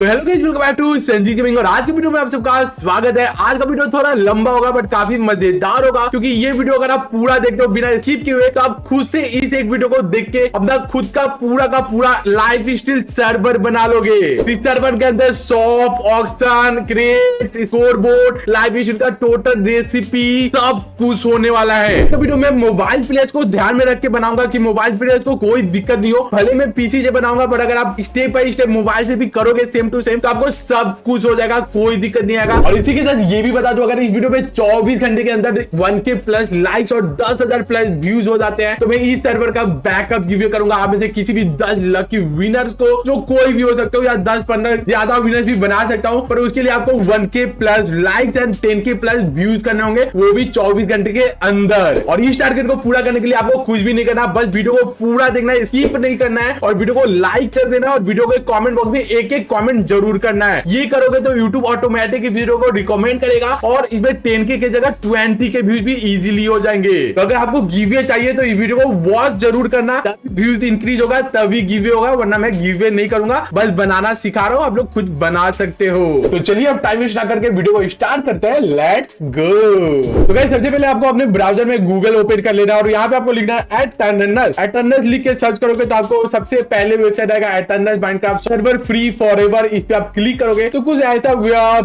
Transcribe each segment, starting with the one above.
Hello guys, welcome back to Sanjeev gaming. और आज की वीडियो में आप सबका स्वागत है। आज का वीडियो थोड़ा लंबा होगा बट काफी मजेदार होगा, क्योंकि ये वीडियो अगर आप पूरा देखते हो बिना स्किप किए हुए तो आप खुद से इस एक वीडियो को देख के अपना खुद का पूरा लाइफ स्टाइल सर्वर बना लोगे। इस सर्वर के अंदर shop, auction, crates, score board, life style का टोटल रेसिपी सब कुछ होने वाला है। तो वीडियो में मोबाइल प्लेयर्स को ध्यान में रख के बनाऊंगा कि मोबाइल प्लेयर्स को कोई दिक्कत नहीं हो। भले मैं पीसी से बनाऊंगा बट अगर आप स्टेप बाय स्टेप मोबाइल से भी करोगे सेम टू सेम तो आपको सब कुछ हो जाएगा, कोई दिक्कत नहीं आएगा। और इसी के साथ ये भी बता दूं, अगर इस वीडियो में 24 घंटे के अंदर 1K प्लस लाइक्स और 10,000 प्लस व्यूज हो जाते हैं तो मैं इस सर्वर का बैकअप गिव करूंगा। आप में से किसी भी 10 लकी विनर्स को, जो कोई भी हो सकते हो, या 10-15 ज्यादा विनर्स भी बना सकता हूं, पर उसके लिए आपको 1K plus likes and 10K plus views करने होंगे, वो भी 24 घंटे के अंदर। और इस टारगेट को पूरा करने के लिए आपको कुछ भी नहीं करना, बस वीडियो को पूरा देखना है, स्किप नहीं करना है, और वीडियो को लाइक कर देना और वीडियो के कमेंट बॉक्स में एक कमेंट जरूर करना है। ये करोगे तो YouTube ऑटोमेटिक वीडियो को रिकमेंड करेगा और इसमें 10K की जगह 20K व्यूज भी इजीली हो जाएंगे। तो अगर आपको गिववे चाहिए तो इस वीडियो को वॉच जरूर करना, व्यूज इंक्रीज होगा तभी गिववे होगा, वरना मैं गिववे नहीं करूंगा। बस बनाना सिखा रहा हूं, आप लोग खुद बना सकते हो। तो चलिए अब टाइम वेस्ट ना करके वीडियो को स्टार्ट करते हैं। Let's go. तो गाइस, सबसे पहले आपको अपने ब्राउजर में गूगल ओपन कर लेना और यहाँ पे आपको लिखना है @eternals लिख के सर्च करोगे तो आपको सबसे पहले वेबसाइट आएगा eternals Minecraft server free forever. इस पे आप क्लिक करोगे तो कुछ ऐसा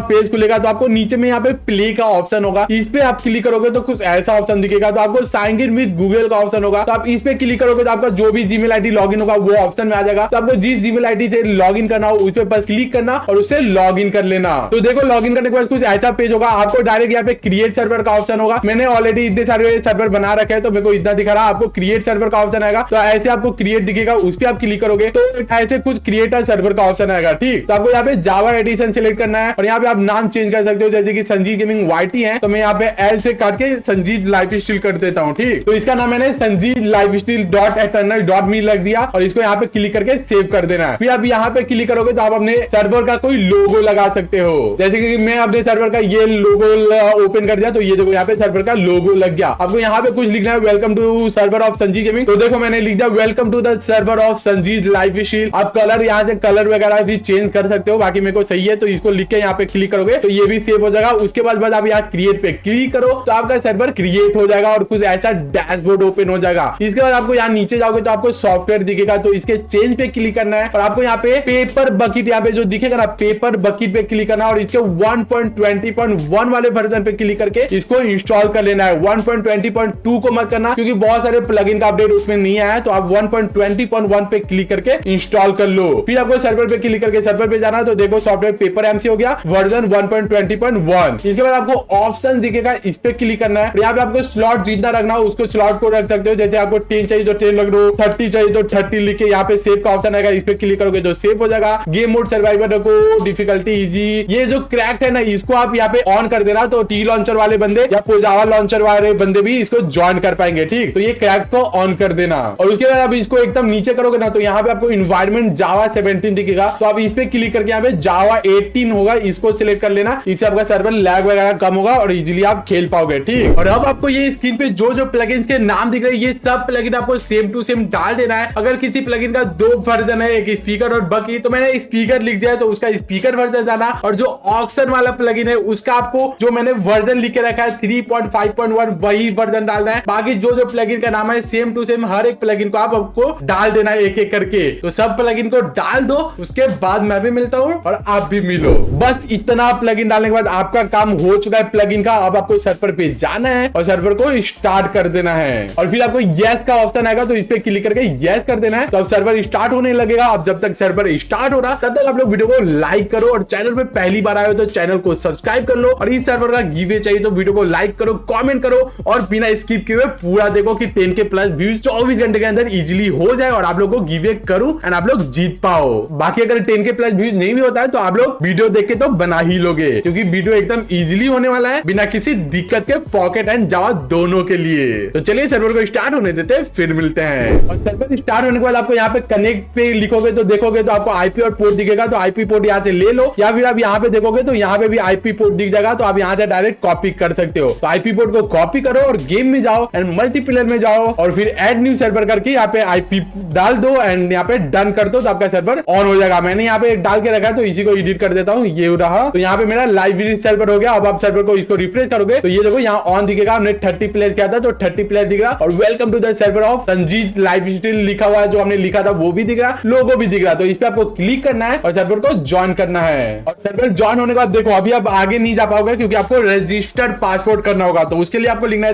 पेज खुलेगा। तो आपको नीचे में यहाँ पे प्ले का ऑप्शन होगा, इस पे आप क्लिक करोगे तो कुछ ऐसा ऑप्शन दिखेगा। तो आपको साइन इन विद गूगल का ऑप्शन होगा, तो आप इस पे क्लिक करोगे तो आपका जो भी जीमेल आईडी लॉगिन होगा वो ऑप्शन में आ जाएगा। तो आपको जिस जीमेल आईडी से लॉगिन करना हो उस पे बस क्लिक करना और उससे लॉगिन कर लेना। तो देखो लॉगिन करने के बाद कुछ ऐसा पेज होगा, आपको डायरेक्ट यहाँ पे क्रिएट सर्वर का ऑप्शन होगा। मैंने ऑलरेडी इतने सारे सर्वर बना रखे हैं तो मेरे को इतना दिखा रहा है। आपको क्रिएट सर्वर का ऑप्शन आएगा, तो ऐसे आपको क्रिएट दिखेगा, उस पे आप क्लिक करोगे तो ऐसे कुछ क्रिएटर सर्वर का ऑप्शन आएगा। ठीक, तो आपको यहाँ पे जावा एडिशन सिलेक्ट करना है और यहाँ पे आप नाम चेंज कर सकते हो, जैसे कि संजीव गेमिंग YT है तो मैं यहाँ पे L से काट के संजीव लाइफ स्टाइल कर देता हूँ। ठीक, तो इसका नाम मैंने संजीव लाइफ स्टाइल .eternal.me लग दिया और इसको यहाँ पे क्लिक करके सेव कर देना है। फिर आप यहाँ पे क्लिक करोगे तो आप अपने सर्वर का कोई लोगो लगा सकते हो, जैसे कि मैं अपने सर्वर का ये लोगो ओपन कर दिया तो ये देखो यहाँ पे सर्वर का लोगो लग गया। आपको यहाँ पे कुछ लिखना है welcome to server of Sanjeev gaming, तो देखो मैंने लिख दिया welcome to the server of Sanjeev lifestyle. आप कलर यहाँ से कलर वगैरह भी चेंज कर सकते हो, बाकी मेरे को सही है तो इसको लिख के यहाँ पे क्लिक करोगे तो ये भी सेव हो जाएगा। उसके बाद आप यहाँ क्रिएट पे क्लिक करो तो आपका सर्वर क्रिएट हो जाएगा और कुछ ऐसा डैशबोर्ड ओपन हो जाएगा। इसके बाद आपको यहाँ नीचे जाओगे तो आपको सॉफ्टवेयर दिखेगा, तो इसके चेंज पे क्लिक करना है और आपको यहाँ पे पेपर बकेट यहाँ पे जो दिखेगा ना, पेपर बकेट पे क्लिक करना और इसके 1.20.1 वाले वर्जन पे क्लिक करके इसको इंस्टॉल कर लेना है। 1.20.2 को मत करना क्योंकि बहुत सारे प्लगइन का अपडेट उसमें नहीं आया है, तो आप 1.20.1 पे क्लिक करके इंस्टॉल कर लो। फिर आपको सर्वर पे क्लिक करके सर्वर पे जाना, तो देखो सॉफ्टवेयर पेपर एमसी हो गया वर्जन 1.20.1। इसके बाद आपको ऑप्शन दिखेगा, इस पे क्लिक करना है। यहाँ पे आपको स्लॉट जितना रखना हो उसको स्लॉट को रख सकते हो, जैसे आपको 10 चाहिए तो 10 रख दो, 30 चाहिए तो 30 लिख के यहाँ पे सेव का ऑप्शन आएगा, इस पे क्लिक करोगे तो सेव हो जाएगा। गेम मोड सर्वाइवर रखो, डिफिकल्टी इजी। ये जो क्रैक्ड है ना इसको आप यहाँ पे ऑन कर देना, तो टी लॉन्चर वाले बंदे या पोजावा लॉन्चर वाले बंदे भी इसको ज्वाइन कर पाएंगे। ठीक, तो ये क्रैक को ऑन कर देना और उसके बाद आप इसको एकदम नीचे करोगे ना तो यहाँ पे आपको इन्वायरमेंट जावा 17 दिखेगा, तो आप इस पे क्लिक करके यहाँ पे जावा 18 होगा इसको सिलेक्ट कर लेना। इससे आपका सर्वर लैग वगैरह कम होगा और इजीली आप खेल पाओगे। ठीक, और अब आपको ये स्क्रीन पे जो प्लगइन्स के नाम दिख रहे हैं ये सब प्लगइन आपको सेम टू सेम डाल देना है। अगर किसी प्लगइन का 2 वर्जन है, एक स्पीकर और बकी, तो मैंने स्पीकर लिख दिया तो उसका स्पीकर वर्जन जाना, और जो ऑक्शन वाला प्लगइन है उसका आपको जो मैंने वर्जन लिख के रखा है 3.5.1 वही वर्जन डालना है। बाकी जो प्लगइन का नाम है सेम टू सेम हर एक प्लगइन को आपको डाल देना है एक करके। तो सब प्लगइन को डाल दो, उसके बाद मैं भी मिलता हूँ और आप भी मिलो। बस इतना प्लगइन डालने के बाद आपका काम हो चुका है प्लगइन का। अब आपको सर्वर पे जाना है और सर्वर को स्टार्ट कर देना है और फिर आपको यस का ऑप्शन आएगा तो इस पे क्लिक करके यस कर देना है, तो अब सर्वर स्टार्ट होने लगेगा। अब जब तक सर्वर स्टार्ट हो रहा तब तक आप लोग वीडियो को लाइक करो और चैनल पे पहली बार आए हो तो चैनल को सब्सक्राइब कर लो। और इस सर्वर का गिवे चाहिए तो वीडियो को लाइक करो, कमेंट करो और बिना स्किप किए हुए पूरा देखो कि 10K प्लस व्यूज 24 घंटे के अंदर इजीली हो जाए और आप लोग को गिवे करूं एंड आप लोग जीत पाओ। बाकी अगर 10K प्लस व्यूज नहीं भी होता है तो आप लोग वीडियो देख के तो बना ही लोगे, क्योंकि वीडियो एकदम इजीली होने वाला है बिना किसी दिक्कत के, पॉकेट एंड जावा दोनों के लिए। तो चलिए सर्वर को स्टार्ट होने देते हैं, फिर मिलते हैं। और सर्वर स्टार्ट होने के बाद आपको यहाँ पे कनेक्ट पे लिखोगे तो देखोगे तो आपको आईपी और पोर्ट दिखेगा, तो आईपी पोर्ट यहाँ से ले लो, या फिर आप यहाँ पे देखोगे तो यहाँ पे भी आईपी पोर्ट दिख जाएगा, तो आप यहाँ से डायरेक्ट कॉपी कर सकते हो। तो आईपी पोर्ट को कॉपी करो और गेम में जाओ एंड मल्टीप्लेयर में जाओ और फिर ऐड न्यू सर्वर करके यहाँ पे आईपी डाल दो एंड यहाँ पे डन कर दो, तो आपका सर्वर ऑन हो जाएगा। मैंने यहाँ पे डाल के रखा है तो इसी को एडिट कर देता हूँ। ये रहा, तो यहाँ पे मेरा लाइव सर्वर हो गया। अब आप सर्वर को इसको रिफ्रेश करोगे तो ये देखो यहाँ ऑन दिखेगा, हमने 30 प्लेयर किया था तो 30 प्लेयर दिख रहा, और welcome to the server of Sanjeet live stream लिखा हुआ है, जो हमने लिखा था वो भी दिख रहा, लोगो भी दिख रहा। तो इस पे आपको क्लिक करना है और सर्वर को ज्वाइन करना है। और सर्वर ज्वाइन होने के बाद देखो अभी आप आगे नहीं जा पाओगे क्योंकि आपको रजिस्टर्ड पासवर्ड करना होगा। तो उसके लिए आपको लिखना है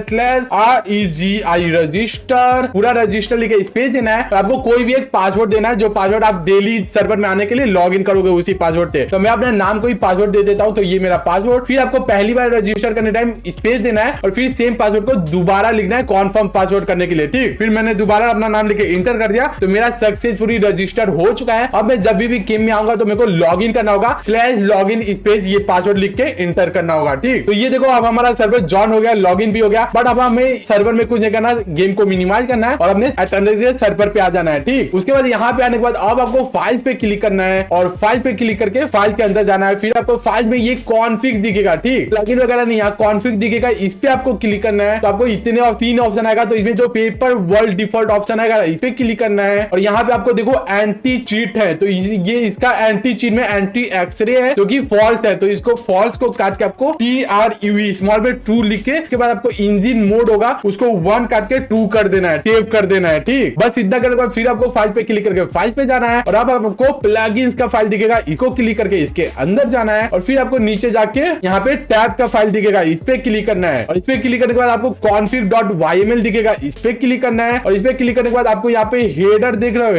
/REGI रजिस्टर, पूरा रजिस्टर लिखे स्पेस देना है और आपको कोई भी एक पासवर्ड देना है, जो पासवर्ड आप डेली सर्वर में आने के लिए लॉग इन करोगे उसी पासवर्ड से। तो मैं अपने नाम को ही पासवर्ड दे देता हूं, तो ये मेरा पासवर्ड। फिर आपको पहली बार रजिस्टर करने टाइम स्पेस देना है और फिर सेम पासवर्ड को दोबारा लिखना है कॉन्फर्म पासवर्ड करने के लिए, ठीक। फिर मैंने दोबारा अपना नाम लिख के इंटर कर दिया, तो मेरा सक्सेसफुली रजिस्टर हो चुका है। अब मैं जब भी गेम में आऊंगा तो मेरे को लॉग इन करना होगा, /login स्पेस ये पासवर्ड लिख के इंटर करना होगा, ठीक। तो ये देखो अब हमारा सर्वर ज्वाइन हो गया, लॉग इन भी हो गया। बट अब हमें सर्वर में कुछ नहीं करना, गेम को मिनिमाइज करना है और अपने अटेंडेंस सर्वर पे आ जाना है, ठीक। उसके बाद यहाँ पे आने के बाद अब आपको फाइल पे क्लिक करना है और फाइल पे क्लिक करके फाइल के अंदर जाना है। फिर आपको फाइल में ये कॉन्फिग दिखेगा, ठीक, प्लगइन वगैरह नहीं, यहाँ कॉन्फिग दिखेगा, इस पे आपको क्लिक करना है। तो आपको इतने और 3 ऑप्शन आएगा, तो इसमें जो पेपर वर्ल्ड डिफॉल्ट ऑप्शन आएगा इस पे क्लिक करना है और यहाँ पे आपको देखो एंटी चीट है, तो ये इसका एंटी चीट में एंटी एक्सरे है जो कि फॉल्स है, तो इसको फॉल्स को काट के आपको TRUE स्मॉल में ट्रू लिख के, उसके बाद आपको इंजन मोड होगा उसको 1 काट के 2 कर देना है, सेव कर देना है, ठीक। बस इतना करने के बाद फिर आपको फाइल पे क्लिक करके फाइल पे जाना है और अब आपको प्लगइन्स का फाइल दिखेगा, इसको क्लिक करके इसके अंदर जाना है और फिर आपको नीचे जाके यहाँ पे टैब का फाइल दिखेगा, इस पे क्लिक करना है और इस पे क्लिक करने के बाद आपको config.yml दिखेगा, इस पे क्लिक करना है और इस पे क्लिक करने के बाद आपको यहाँ पे हेडर देख रहे हो,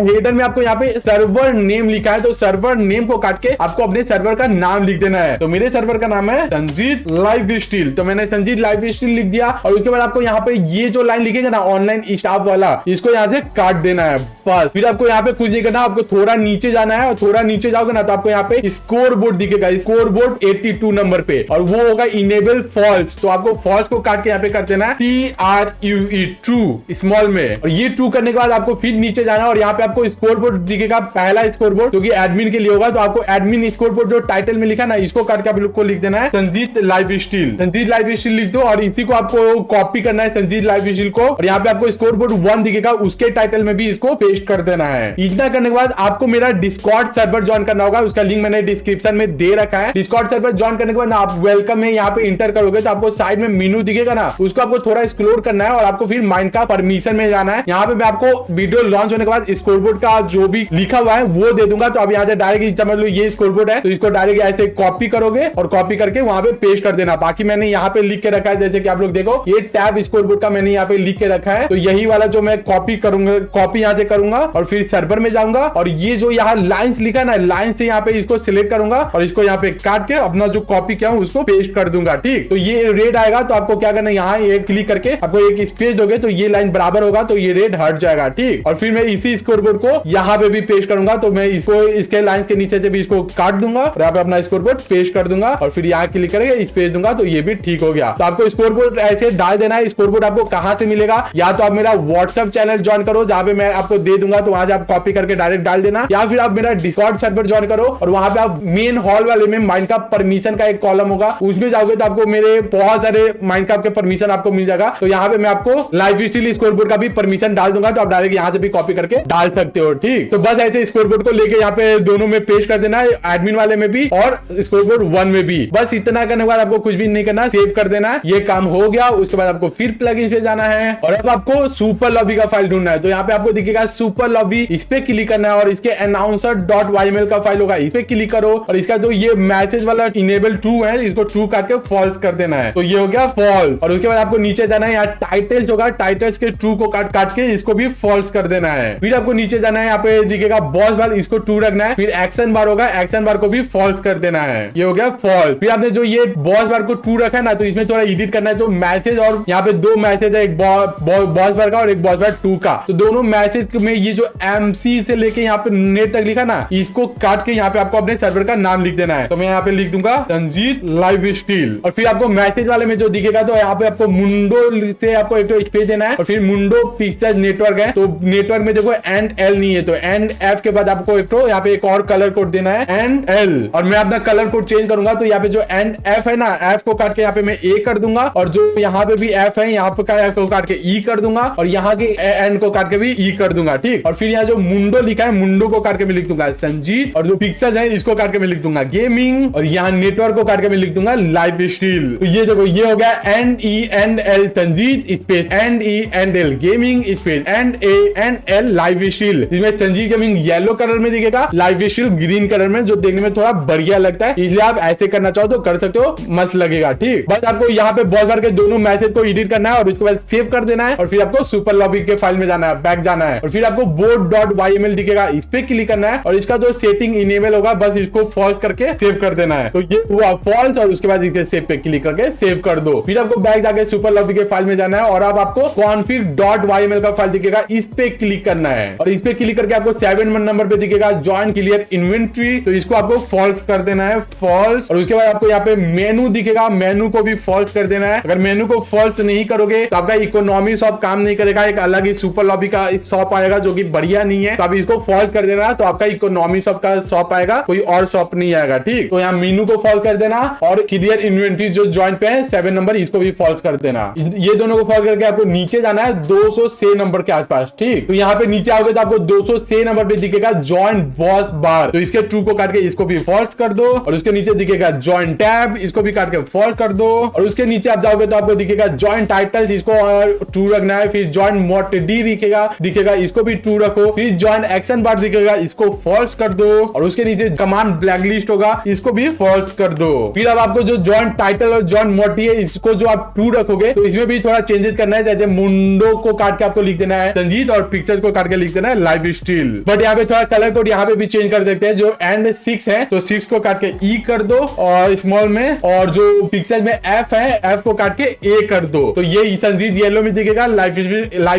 हेडर में आपको यहाँ पे सर्वर नेम लिखा है, तो सर्वर नेम को काट के आपको अपने सर्वर का नाम लिख देना है। तो मेरे सर्वर का नाम है संजीत लाइव स्ट्रीम, तो मैंने संजीत लाइव स्ट्रीम लिख दिया और उसके बाद आपको यहाँ पे ये जो लाइन लिखेगा ना ऑनलाइन स्टाफ वाला, इसको यहाँ से काट देना है बस। फिर आपको यहाँ पे कुछ नहीं करना, आपको थोड़ा नीचे जाना है और थोड़ा नीचे जाओगे ना तो आपको यहाँ पे स्कोर बोर्ड दिखेगा, स्कोर बोर्ड 82 नंबर पे, और वो होगा इनेबल फॉल्स, तो आपको फॉल्स को काट के यहाँ पे कर देना है TRUE ट्रू स्मॉल में, और ये ट्रू करने के बाद आपको फिर नीचे जाना और यहाँ पे आपको स्कोर बोर्ड दिखेगा, पहला स्कोर बोर्ड जो कि एडमिन के लिए होगा, तो आपको एडमिन स्कोर बोर्ड जो टाइटल में लिखा ना इसको काट के आपको लिख देना है Sanjeet live stream, Sanjeet live stream लिख दो और इसी को आपको कॉपी करना है संजीत लाइव स्ट्रीम को, और यहाँ पे आपको स्कोर बोर्ड 1 दिखेगा उसके टाइटल में भी इसको पेस्ट कर देना है। इतना करने के बाद आपको मेरा डिस्कॉर्ड सर्वर ज्वाइन करना होगा, उसका लिंक मैंने डिस्क्रिप्शन में दे रखा है। डिस्कॉर्ड सर्वर ज्वाइन करने के बाद आप वेलकम में यहाँ पे इंटर करोगे तो आपको साइड में मेनू दिखेगा ना, उसको आपको थोड़ा एक्सप्लोर करना है और आपको फिर माइंड का परमिशन में जाना है। यहाँ पे मैं आपको वीडियो लॉन्च होने के बाद स्कोरबोर्ड का जो भी लिखा हुआ है वो दे दूंगा, तो आप यहाँ से डायरेक्ट समझ लो ये स्कोरबोर्ड है, तो इसको डायरेक्ट ऐसे कॉपी करोगे और कॉपी करके वहां पे पेस्ट कर देना। बाकी मैंने यहाँ पे लिख के रखा है, जैसे कि आप लोग देखो ये टैब स्कोरबोर्ड का मैंने यहाँ पे लिख के रखा है, तो यही वाला जो मैं कॉपी करूंगा, कॉपी यहाँ से करूंगा और फिर सर्वर में जाऊंगा और ये जो यहाँ लाइंस लिखा ना, लाइन से यहाँ पे इसको सिलेक्ट करूंगा और इसको यहाँ पे काट के अपना जो कॉपी किया हूँ उसको पेस्ट कर दूंगा, ठीक। तो ये रेड आएगा तो आपको क्या करना है, यहाँ एक क्लिक करके आपको एक स्पेस दोगे तो ये लाइन बराबर होगा, तो ये रेड हट जाएगा, ठीक। और फिर मैं इसी स्कोरबोर्ड को यहाँ पे भी पेस्ट करूंगा, तो मैं इसको इसके लाइन के नीचे से भी इसको काट दूंगा और यहाँ पे अपना स्कोरबोर्ड पेस्ट कर दूंगा और फिर यहाँ क्लिक करके स्पेस दूंगा, तो ये भी ठीक हो गया। तो आपको स्कोरबोर्ड ऐसे डाल देना है। स्कोरबोर्ड आपको कहाँ से मिलेगा, या तो आप मेरा व्हाट्सएप चैनल ज्वाइन करो जहाँ पे मैं आपको दे दूंगा, तो वहां से आप कॉपी करके डायरेक्ट डाल देना, या फिर आप मेरा डिस्कॉर्ड सर्वर ज्वाइन करो और वहां पे आप मेन हॉल वाले में माइनक्राफ्ट परमिशन का एक कॉलम होगा, उसमें जाओगे तो आपको मेरे बहुत सारे माइनक्राफ्ट के परमिशन आपको मिल जाएगा। तो यहाँ पे मैं आपको लाइव स्ट्रीम स्कोरबोर्ड का भी परमिशन डाल दूंगा, तो आप डायरेक्ट यहाँ से भी कॉपी करके डाल सकते हो, ठीक। तो बस ऐसे स्कोरबोर्ड को लेके यहाँ पे दोनों में पेस्ट कर देना है, एडमिन वाले में भी और स्कोरबोर्ड 1 में भी। बस इतना करने के बाद आपको कुछ भी नहीं करना, सेव कर देना है, ये काम हो गया। उसके बाद आपको फिर प्लगइन्स पे जाना है और अब आपको सुपर लॉबी का फाइल ढूंढना है, तो यहाँ पे आपको दिखेगा सुपर लॉबी, इस पे क्लिक करना है और इसके announcer.yml का फाइल होगा, इस पे क्लिक करो और इसका जो ये मैसेज वाला इनेबल ट्रू है इसको ट्रू करके फॉल्स कर देना है, तो ये हो गया फॉल्स। और उसके बाद आपको नीचे जाना है, यहाँ टाइटल्स होगा, टाइटल्स के ट्रू को काट के इसको भी फॉल्स कर देना है। फिर आपको नीचे जाना है, यहाँ पे दिखेगा बॉस बार, इसको ट्रू रखना है। फिर एक्शन बार होगा, एक्शन बार को भी फॉल्स कर देना है, ये हो गया फॉल्स। फिर आपने जो ये बॉस बार को ट्रू रखा है ना, तो इसमें थोड़ा एडिट करना है, तो मैसेज और यहाँ पे 2 मैसेज है, एक बॉस बार का और एक बॉस बार 2 का, तो दोनों मैसेज में ये जो MC से लेके यहाँ पे नेट तक लिखा ना, इसको काट के यहाँ पे आपको अपने सर्वर का नाम लिख देना है। तो मैं यहाँ पे लिख दूंगा संजीत लाइव स्ट्रीम और फिर आपको मैसेज वाले में जो दिखेगा तो यहाँ पे आपको मुंडो से आपको एक तो स्पेस देना है और फिर मुंडो पिक्चर्स नेटवर्क है, तो नेटवर्क में देखो NL नहीं है, तो NF के बाद आपको एक तो यहाँ पे एक और कलर कोड देना है NL, और मैं अपना कलर कोड चेंज करूंगा, तो यहाँ पे जो NF है ना, F को काट के यहाँ पे मैं A कर दूंगा और जो यहाँ पे भी F है यहाँ पे F को काट के E कर दूंगा और यहाँ के N को काट के भी E कर दूंगा, ठीक। और फिर यहाँ जो मुंडो लिखा है, मुंडो को काट के भी लिख दूंगा दूंगा संजीत, और जो पिक्सेल्स है इसको काट के मैं लिख दूंगा गेमिंग, और यहाँ नेटवर्क को काट के मैं लिख दूंगा लाइफ स्टाइल। तो ये देखो ये हो गया NENL Sanjeet space NENL gaming space NANL life style. इसमें संजीत गेमिंग येलो कलर में दिखेगा, लाइफ स्टाइल ग्रीन कलर में, जो देखने में थोड़ा बढ़िया लगता है, इसलिए आप ऐसे करना चाहो तो कर सकते हो, मस्त लगेगा। ठीक, बस आपको यहाँ पे बहुत बार के दोनों मैसेज को एडिट करना है और उसके बाद सेव कर देना है, और फिर आपको सुपर लॉबी के फाइल में जाना है, बैक जाना है, और फिर आपको board.yml दिखेगा, इस पे क्लिक करना है, और इसका जो सेटिंग इनेबल होगा बस इसको फॉल्स करके सेव कर देना है। तो ये हुआ फॉल्स, और उसके बाद इसे सेव पे क्लिक करके सेव कर दो। फिर आपको बैक जाके सुपर लॉबी के फाइल में जाना है, और अब आपको config.yml का फाइल दिखेगा, इस पे क्लिक करना है, और इस पे क्लिक करके आपको 7 नंबर पे दिखेगा जॉइन क्लियर इन्वेंट्री, तो इसको आपको फॉल्स कर देना है, फॉल्स। और उसके बाद आपको यहाँ पे मेनू दिखेगा, मेनू को भी फॉल्स कर देना है। अगर मेनू को फॉल्स नहीं करोगे तो आपका इकोनॉमी शॉप काम नहीं करेगा, एक अलग ही सुपर लॉबी का शॉप आएगा जो कि बढ़िया नहीं है, तो आप इसको फॉल्स कर देना, तो आपका इकोनॉमी शॉप का शॉप आएगा, कोई और शॉप नहीं आएगा। ठीक, तो यहाँ मेनू को फॉल्स कर देना, और क्लियर इन्वेंट्री जो जॉइन पे है 7 नंबर, इसको भी फॉल्स कर देना। ये दोनों को फॉल्स करके आपको नीचे जाना है 206 नंबर के आसपास। ठीक, तो यहाँ पे नीचे आओगे तो आपको 206 नंबर पे दिखेगा जॉइन बॉस बार, तो इसके ट्रू को काट के इसको भी फॉल्स कर दो, और उसके नीचे दिखेगा जॉइन टैब, इसको भी काट के फॉल्स कर दो, और उसके नीचे आप जाओगे तो आपको दिखेगा जॉइन टाइटल्स, इसको और ट्रू रखना है, फिर जॉइन मोटडी दिखेगा, इसको भी ट्रू रखो, फिर जॉइन एक्शन बार दिखेगा, इसको फॉल्स कर दो, और उसके नीचे कमांड ब्लैकलिस्ट होगा, इसको भी फॉल्स कर दो। फिर अब आपको जो जॉइन टाइटल और जॉइन मोटी है, इसको जो आप ट्रू रखोगे तो इसमें भी थोड़ा चेंजेस करना है, जैसे मुंडो को काट के आपको लिख देना है संजीत, और पिक्सल को काट के लिख देना है लाइफ स्टाइल। बट यहाँ पे थोड़ा कलर कोड यहाँ पे भी चेंज कर देते हैं, जो एंड 6 है तो 6 को काट के ई कर दो और स्मॉल में, और जो पिक्सल में एफ है एफ को काट के ए कर दो, तो ये संजीत येलो में दिखेगा, लाइफ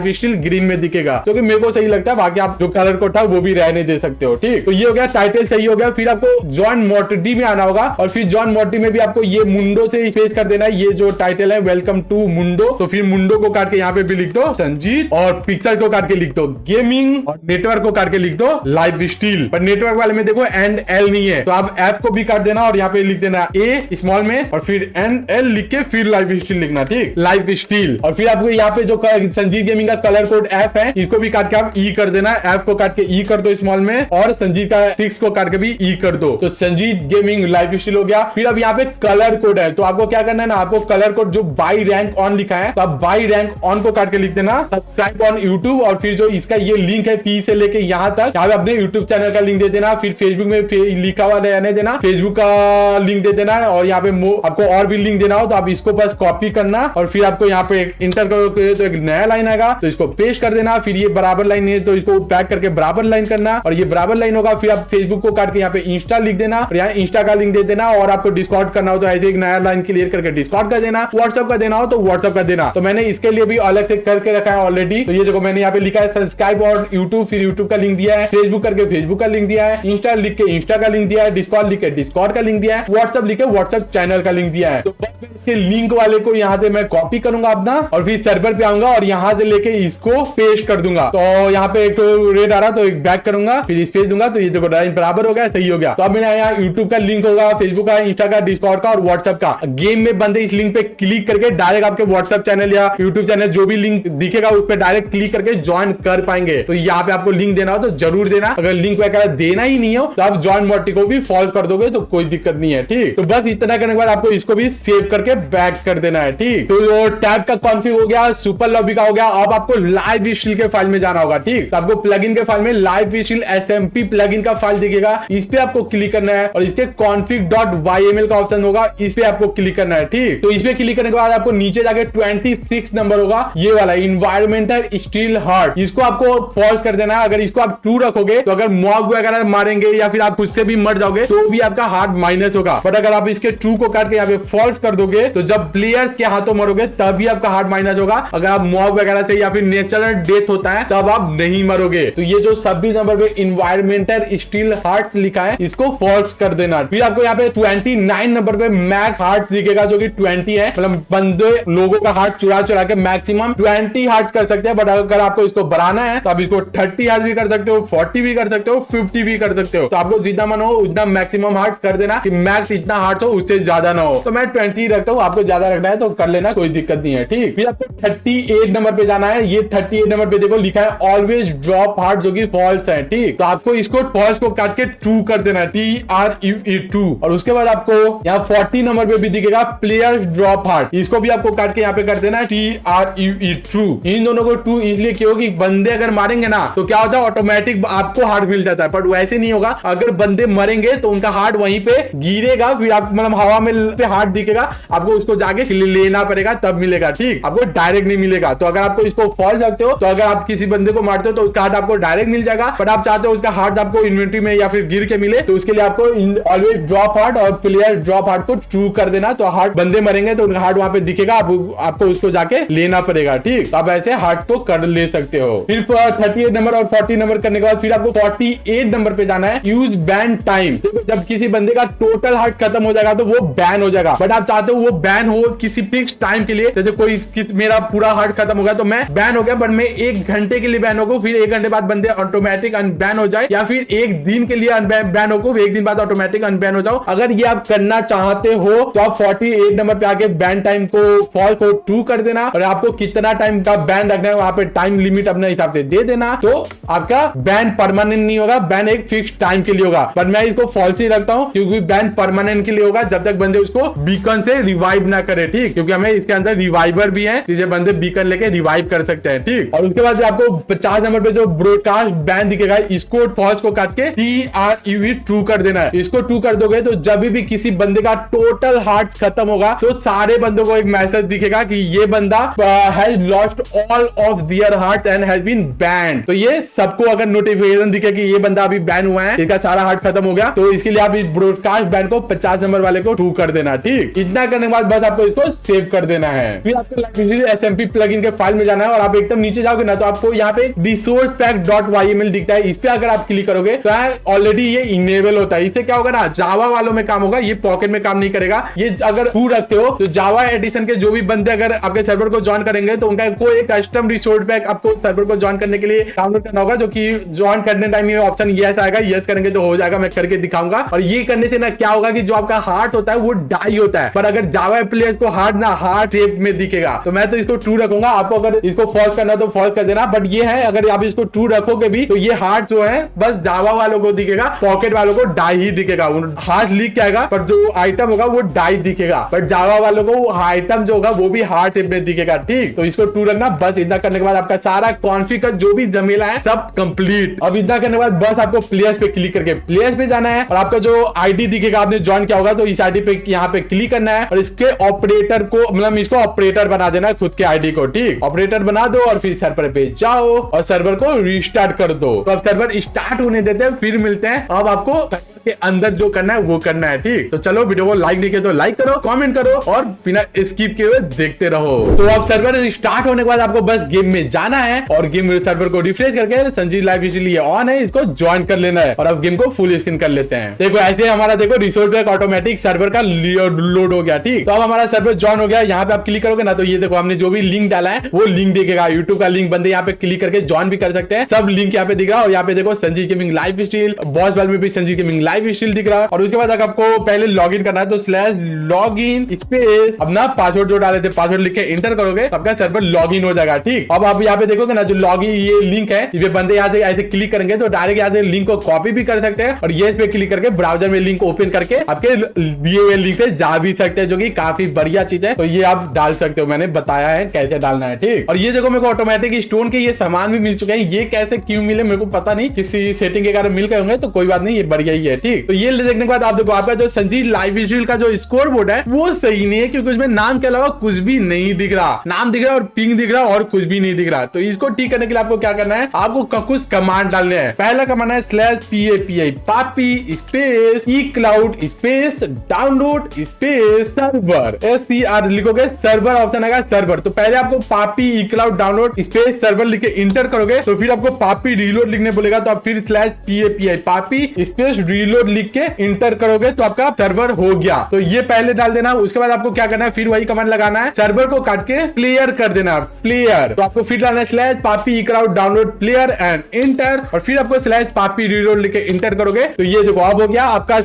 स्टाइल ग्रीन में दिखेगा, क्योंकि मेरे को सही लगता है, बाकी आप जो कलर कोड था वो भी रहने दे सकते हो। ठीक, तो ये हो गया टाइटल सही हो गया। फिर आपको जॉन मोर्टी में आना होगा, और फिर जॉन मोर्टी में भी आपको ये मुंडो से स्पेस कर देना है, ये जो टाइटल है वेलकम टू मुंडो, तो फिर मुंडो को काट के यहाँ पे भी लिख दो संजीत, और पिक्सल को काट के लिख दो गेमिंग, और नेटवर्क को काट के लिख दो लाइफ स्टाइल। पर नेटवर्क वाले में देखो एंड एल नहीं है, तो आप एफ को भी काट देना और यहाँ पे लिख देना ए स्मॉल में, और फिर एंड एल लिख के फिर लाइफ स्टाइल लिखना। ठीक, लाइफ स्टाइल। और फिर आपको यहाँ पे जो संजीत गेमिंग का कलर कोड एफ है, इसको भी काट के आप ई कर देना, एफ को काट के ई कर दो स्मॉल में, और संजीत का 6 को काट के भी ई कर दो, तो संजीत गेमिंग लाइफ स्टाइल हो गया। फिर अब यहाँ पे कलर कोड है, तो आपको क्या करना है ना, आपको कलर कोड जो बाई रैंक ऑन लिखा है, तो आप बाई रैंक ऑन को काट के लिख देना, सब्सक्राइब ऑन यूट्यूब, और फिर जो इसका ये लिंक है पी से लेके यहाँ तक, यहाँ पे अपने यूट्यूब चैनल का लिंक दे देना, फिर फेसबुक में लिखा हुआ रहने देना, फेसबुक का लिंक दे देना, और यहाँ पे आपको और भी लिंक देना हो तो आप इसको बस कॉपी करना, और फिर आपको यहाँ पे इंटर करोगे तो एक नया लाइन आएगा, तो इसको पेस्ट कर देना, फिर ये बराबर लाइन है तो इसको पैक करके बराबर लाइन करना, और ये बराबर लाइन होगा, फिर आप फेसबुक को काट के यहाँ पे इंस्टा लिख देना, और यहाँ इंस्टा का लिंक दे देना, और आपको डिस्कॉर्ड करना हो तो ऐसे एक नया लाइन क्लियर करके डिस्कॉर्ड कर देना, व्हाट्सएप का देना हो तो व्हाट्सएप का देना। तो मैंने इसके लिए भी अलग से करके रखा है ऑलरेडी, तो ये देखो मैंने यहाँ पे लिखा है सब्सक्राइब और यूट्यूब, फिर यूट्यूब का लिंक दिया है, फेसबुक करके फेसबुक का लिंक दिया है, इंस्टा लिख के इंस्टा का लिंक दिया है, डिस्कॉर्ड लिख के डिस्कॉर्ड का लिंक दिया है, व्हाट्सएप लिख के व्हाट्सएप चैनल का लिंक दिया है। तो इसके लिंक वाले को यहाँ से मैं कॉपी करूंगा अपना, और फिर सर्वर पे आऊंगा और यहाँ से लेके इसको पेस्ट कर दूंगा। तो यहाँ पे एक तो रेड आ रहा तो एक बैक करूंगा, फिर स्पेस दूंगा, तो ये देखो बराबर हो गया, सही हो गया। तो अब मेरा यहाँ यूट्यूब का लिंक होगा, फेसबुक का, इंस्टा का, डिस्कॉर्ड का और व्हाट्सएप का। गेम में बंदे इस लिंक पे क्लिक करके डायरेक्ट आपके व्हाट्सएप चैनल या यूट्यूब चैनल जो भी लिंक दिखेगा उस पर डायरेक्ट क्लिक करके ज्वाइन कर पाएंगे। तो यहाँ पे आपको लिंक देना हो तो जरूर देना, अगर लिंक वगैरह देना ही नहीं हो तो आप जॉइन मोर्टी को भी फॉलो कर दोगे तो कोई दिक्कत नहीं है। ठीक, तो बस इतना करने के बाद आपको इसको भी सेव करके बैक कर देना है। ठीक, तो टैब का कॉन्फ़िग हो गया, सुपर लॉबी का हो गया। अब आपको लाइव स्टाइल के फाइल में जाना होगा। ठीक, तो आपको प्लगइन के फाइल में लाइव स्टाइल SMP प्लगइन का फाइल दिखेगा, इस पे आपको क्लिक करना है और इसके config.yml का ऑप्शन होगा, इस पे आपको क्लिक करना है। ठीक, तो इस पे क्लिक करने के बाद आपको नीचे जाके 26 नंबर होगा, ये वाला इन्वायरमेंटल स्टील हार्ट, इसको आपको फॉल्स कर देना है। अगर इसको आप ट्रू रखोगे तो अगर मॉब वगैरह मारेंगे या फिर आप खुद से भी मर जाओगे तो भी आपका हार्ट माइनस होगा। बट अगर आप इसके ट्रू को काट के यहाँ पे फॉल्स कर दोगे तो जब प्लेयर्स के हाथों मरोगे तभी आपका हार्ट माइनस होगा। अगर आप मॉब वगैरह से या फिर नेचुरल डेथ होता है तब आप नहीं मरोगे। तो ये जो 26 नंबर पे इन्वायरमेंटल स्टील हार्ट लिखा है इसको फॉल्स कर देना। फिर आपको यहाँ पे 29 नंबर पे मैक्स हार्ट दिखेगा जो कि 20 है, मतलब बंदे लोगों का हार्ट चुरा चुरा के मैक्सिमम 20 हार्ट कर सकते हैं। बट अगर आपको इसको बढ़ाना है तो आप इसको 30 हार्ट भी कर सकते हो, 40 भी कर सकते हो, 50 भी कर सकते हो। तो आपको जितना मन हो उतना मैक्सिमम हार्ट कर देना कि मैक्स इतना हार्ट हो उससे ज्यादा ना हो। तो मैं 20 रखता हूँ, आपको ज्यादा रखना है तो कर लेना, कोई दिक्कत नहीं है। ठीक, फिर आपको 38 नंबर पे जाना है। ये 38 नंबर पे देखो लिखा है ऑलवेज ड्रॉप हार्ट जो कि फॉल्स है। ठीक, तो आपको इसको पॉज को काट के ट्रू कर देना है, TRUE ट्रू। और उसके बाद आपको यहाँ 40 नंबर पे भी दिखेगा प्लेयर्स ड्रॉप हार्ट, इसको भी आपको काट के यहाँ पे कर देना है TRUE ट्रू। इन दोनों को ट्रू इसलिए क्यों कि बंदे अगर मारेंगे ना तो क्या होता है ऑटोमेटिक आपको हार्ट मिल जाता है, पर वैसे नहीं होगा। अगर बंदे मरेंगे तो उनका हार्ट वहीं पे गिरेगा, फिर आप मतलब हवा में पे हार्ट दिखेगा, आपको उसको जाके लेना पड़ेगा तब मिलेगा, ठीक, आपको डायरेक्ट नहीं मिलेगा। तो अगर आपको इसको फॉल्स रखते हो तो अगर आप किसी बंदे को मारते हो तो उसका हार्ट आपको डायरेक्ट मिल जाएगा, बट आप चाहते हो उसका हार्ट आपको इन्वेंटरी में या फिर गिर के मिले, तो उसके लिए आपको ऑलवेज ड्रॉप हार्ट और प्लेयर ड्रॉप हार्ट को ट्रू कर देना। तो हार्ट बंदे मरेंगे तो उनका हार्ट वहां पे दिखेगा, आपको उसको जाके लेना पड़ेगा, ठीक। तो आप ऐसे हार्ट को कर ले सकते हो। फिर 38 नंबर और 40 नंबर करने के बाद फिर आपको 48 नंबर पे जाना है, यूज बैन टाइम। जब किसी बंदे का टोटल हार्ट खत्म हो जाएगा तो वो बैन हो जाएगा, बट आप चाहते हो वो बैन हो किसी फिक्स टाइम के लिए। जैसे कोई मेरा पूरा हार्ट खत्म हो गया तो मैं बैन हो गया, बट मैं 1 घंटे के लिए बैन हो गया, फिर 1 घंटे बाद बंदे ऑटोमेटिक अनबैन हो जाए, या फिर 1 दिन के लिए बैन हो, 1 दिन बाद ऑटोमेटिक अनबैन हो जाओ। अगर ये आप करना चाहते हो तो आप 48 नंबर पे आके बैन टाइम को फॉल्स को ट्रू कर देना, और आपको कितना टाइम का बैन रखना है वहां पे टाइम लिमिट अपने हिसाब से दे देना। तो आपका बैन परमानेंट नहीं होगा, बैन एक फिक्स टाइम के लिए होगा, पर मैं इसको फॉल्स ही रखता हूं क्योंकि बैन परमानेंट के लिए होगा जब तक बंदे उसको बीकन से रिवाइव ना करे, ठीक, क्योंकि हमें इसके अंदर रिवाइवर भी है जिसे बंदे बीकन लेके रिवाइव कर सकते हैं, ठीक। और उसके बाद आपको 50 नंबर पे जो ब्रॉडकास्ट बैन दिखेगा इसको फॉल्स को काट के TRUE ट्रू कर देना है। इसको ट्रू कर दोगे तो जब भी किसी बंदे का टोटल हार्ट्स खत्म होगा तो सारे बंदों को एक मैसेज दिखेगा कि ये बंदा has lost all of their hearts and has been banned. तो ये सबको अगर नोटिफिकेशन दिखे कि ये बंदा अभी बैन हुआ है, इसका सारा हार्ट खत्म हो गया, तो इसके लिए आप इस ब्रॉडकास्ट बैन को 50 नंबर वाले को ट्रू कर देना, ठीक। इतना करने के बाद बस आपको इसको सेव कर देना है। फिर आपको SMP प्लगइन के फाइल में जाना है और आप एकदम नीचे जाओगे ना तो आपको यहाँ पे रिसोर्स पैक .yml दिखता है, इस पे अगर आप क्लिक करोगे तो ऑलरेडी ये इनेबल होता है। इससे क्या होगा ना, जावा वालों में काम होगा, ये पॉकेट में काम नहीं करेगा। ये अगर ट्रू रखते हो तो जावा एडिशन के जो भी बंदे अगर आपके सर्वर को ज्वाइन करेंगे तो उनका कोई एक कस्टम रिसोर्स पैक आपको सर्वर को ज्वाइन करने के लिए डाउनलोड करना होगा, जो कि ज्वाइन करने टाइम ये ऑप्शन यस आएगा, यस करेंगे तो हो जाएगा, मैं करके दिखाऊंगा। और ये करने से ना क्या होगा कि जो आपका हार्ट होता है वो डाई होता है, पर अगर जावा प्लेयर्स को हार्ट ना हार्ट शेप में दिखेगा। तो मैं तो इसको ट्रू रखूंगा, आपको अगर इसको फॉल्स करना तो फॉल्स कर देना, बट ये है अगर आप इसको ट्रू रखोगे भी तो ये हार्ट जो है बस जावा वालों को दिखेगा, पॉकेट वालों को डाई ही दिखेगा, हार्ट लीक जाएगा, पर जो आइटम होगा वो डाई दिखेगा, बट जावा वालों को आइटम जो होगा वो भी हार्ट शेप में दिखेगा, ठीक। तो इसको ट्रू रखना। बस इतना करने के बाद आपका सारा कॉन्फ़िगर जो भी जमेला है सब कंप्लीट। अब इतना करने के बाद बस आपको प्लेयर्स पे क्लिक करके प्लेयर्स पे जाना है और आपका जो आईडी दिखेगा आपने ज्वाइन किया होगा तो इस आईडी पे यहाँ पे क्लिक करना है और इसके ऑपरेटर को मतलब इसको ऑपरेटर बना देना है खुद के आईडी को, ठीक। ऑपरेटर बना दो और फिर सर्वर पे जाओ और सर्वर को रिस्टार्ट कर दो। तो अब सर्वर स्टार्ट होने देते हैं, फिर मिलते हैं। अब आपको के अंदर जो करना है वो करना है, ठीक। तो चलो वीडियो को लाइक नहीं किया तो लाइक करो, कमेंट करो और बिना स्किप किए हुए देखते रहो। तो अब सर्वर स्टार्ट होने के बाद आपको बस गेम में जाना है और गेम सर्वर को रिफ्रेश करके संजीव लाइव इसलिए ऑन है, इसको ज्वाइन कर लेना है और अब गेम को फुल स्क्रीन कर लेते हैं। देखो ऐसे हमारा देखो रिसोर्स पैक ऑटोमेटिक सर्वर का लोड हो गया, ठीक। तो अब हमारा सर्वर ज्वाइन हो गया। यहाँ पे आप क्लिक करोगे ना तो ये देखो हमने जो भी लिंक डाला है वो लिंक दिखेगा, यूट्यूब का लिंक बंदे यहाँ पे क्लिक करके ज्वाइन भी कर सकते हैं, सब लिंक यहाँ पे दिख रहा है। और यहाँ पे देखो Sanjeev gaming live steel, boss वाल में भी संजीव गेमिंग लाइव स्टील दिख रहा है। और उसके बाद अगर आपको पहले लॉग इन करना है तो /login स्पेस अपना पासवर्ड जो डाले थे पासवर्ड लिख के एंटर करोगे तो आपका सर्वर लॉग इन हो जाएगा, ठीक। अब आप यहाँ पे देखोगे ना जो लॉग इन ये लिंक है, इस पे बंदे यहाँ से ऐसे क्लिक करेंगे तो डायरेक्ट यहाँ से लिंक को कॉपी भी कर सकते हैं और ये इस पे क्लिक करके ब्राउजर में लिंक ओपन करके आपके दिए हुए लिंक पे जा भी सकते हैं, जो कि काफी बढ़िया चीज है। तो ये आप डाल सकते हो, मैंने बताया है कैसे डालना है, ठीक। और ये देखो मेरे को ऑटोमेटिक स्टोन के ये सामान भी मिल चुके हैं, ये कैसे क्यों मिले मेरे को पता नहीं, किसी सेटिंग के कारण मिल गए होंगे, तो कोई बात नहीं, ये बढ़िया ही है, ठीक। तो ये देखने के बाद आप देखो आपका जो संजीव लाइव विजुअल का जो स्कोर बोर्ड है वो सही नहीं है, क्योंकि उसमें नाम के अलावा कुछ भी नहीं दिख रहा, नाम दिख रहा और पिंग दिख रहा और कुछ भी नहीं दिख रहा। तो इसको ठीक करने के लिए आपको क्या करना है, आपको कुछ कमांड डालने हैं। पहला कमांड है /PAPI पापी space ecloud space download space server, SCR लिखोगे, सर्वर ऑप्शन आएगा सर्वर। तो पहले आपको पापी ecloud डाउनलोड स्पेस सर्वर लिख के इंटर करोगे तो फिर आपको पापी रीलोड लिखने बोलेगा, तो आप फिर /PAPI पापी स्पेस रीलोड रीलोड लिख के इंटर करोगे तो आपका सर्वर हो गया। तो ये पहले डाल देना। उसके बाद आपको क्या करना है, फिर वही कमांड लगाना है, सर्वर को काट के प्लेयर कर देना, प्लेयर। तो आपको फिर डालना है /papi eCrowd download player and inter, और फिर आपको /papi रीलोड लिख के इंटर करोगे तो ये देखो अब हो गया आपका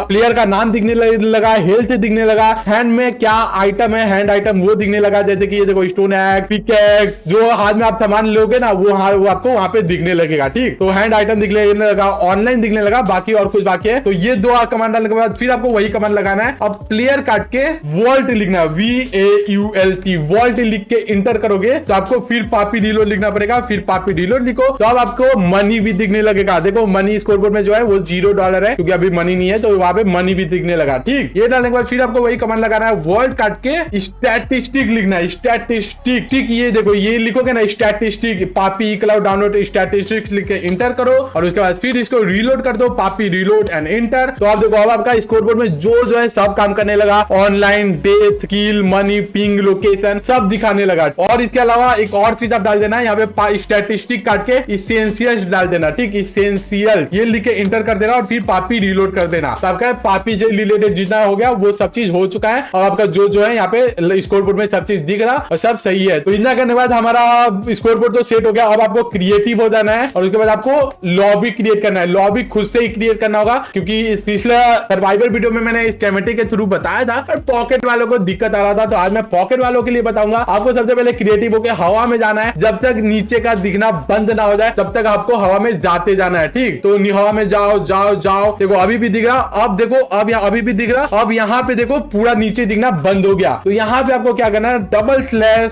प्लेयर का नाम दिखने लगा, हेल्थ दिखने लगा, हैंड में क्या आइटम है, हैंड आइटम वो दिखने लगा, जैसे कि ये देखो स्टोन एक्स, पिकैक्स, जो हाथ में आप सामान लोगे ना वो आपको वहां पे दिखने लगेगा। ठीक, तो हैंड आइटम दिखने लगा, ऑनलाइन दिखने लगा, बाकी और कुछ बाकी है। तो ये दो कमांड डालने के बाद फिर आपको वही कमांड लगाना है। अब प्लेयर काट के वॉल्ट लिखना है, VAULT, वॉल्ट लिख के इंटर करोगे तो आपको फिर पापी रीलोड लिखना पड़ेगा, फिर पापी रीलोड लिखो तो अब आपको मनी भी दिखने लगेगा। देखो मनी स्कोरबोर्ड में जो है वो $0 है, क्योंकि अभी मनी नहीं है तो वहां पे मनी भी दिखने लगा। ठीक, ये डालने के बाद फिर आपको वही कमांड लगाना है, वॉल्ट काट के स्टैटिस्टिक लिखना है, स्टैटिस्टिक। ठीक, ये देखो ये लिखोगे ना स्टैटिस्टिक, पापी eCrowd डाउनलोड स्टैटिस्टिक लिख के इंटर करो, और उसके बाद फिर इसको रीलोड कर दो, पापी रीलोड एंड इंटर। तो आप देखो अब आपका स्कोरबोर्ड में जो है सब काम करने लगा, ऑनलाइन, डेथ, किल, मनी, पिंग, लोकेशन सब दिखाने लगा। और इसके अलावा एक और चीज आप डाल देना है, यहाँ पे स्टैटिस्टिक काट के इसेंशियल डाल देना। ठीक, इसेंशियल ये लिख के इंटर कर देना और फिर पापी रीलोड कर देना। तो आपका पापी से रिलेटेड जितना हो गया वो सब चीज हो चुका है, और आपका जो है यहाँ पे स्कोरबोर्ड में सब चीज दिख रहा और सब सही है। तो इतना करने के बाद हमारा स्कोरबोर्ड तो सेट हो गया। अब आपको क्रिएटिव हो जाना है, और उसके बाद आपको लॉबी क्रिएट करना है। लॉबी खुद से ही क्रिएट करना होगा, क्योंकि पिछले सर्वाइवर वीडियो में मैंने स्कीमेटिक के थ्रू बताया था, पर पॉकेट वालों को दिक्कत आ रहा था, तो आज मैं पॉकेट वालों के लिए बताऊंगा। आपको सबसे पहले क्रिएटिव होकर हवा में जाना है, जब तक नीचे का दिखना बंद ना हो जाए तब तक आपको हवा में जाते जाना है। ठीक, तो हवा में जाओ जाओ जाओ, देखो अभी भी दिख रहा, अब देखो अब यहाँ अभी भी दिख रहा, अब यहाँ पे देखो पूरा नीचे दिखना बंद हो गया। तो यहाँ पे आपको क्या करना है,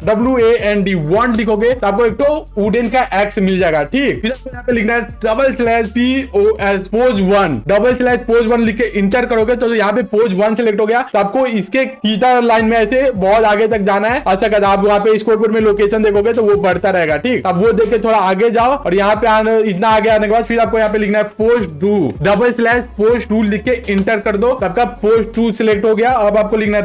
/WAND लिखोगे तो आपको एक तो वुडन का एक्स मिल जाएगा। ठीक, फिर आपको यहाँ पे लिखना है /pose1 लिख के इंटर करोगे तो यहाँ पे pose1 सेलेक्ट हो गया। तो आपको इसके सीधा लाइन में ऐसे बहुत आगे तक जाना है। अच्छा कर आप वहाँ पे स्कोरबोर्ड में लोकेशन देखोगे तो वो बढ़ता रहेगा। ठीक, अब वो देख के थोड़ा आगे जाओ, और यहाँ पे इतना आगे आने के बाद फिर आपको यहाँ पे लिखना है post2 लिख के इंटर कर दो, तब का post2 सिलेक्ट हो गया। अब आपको लिखना है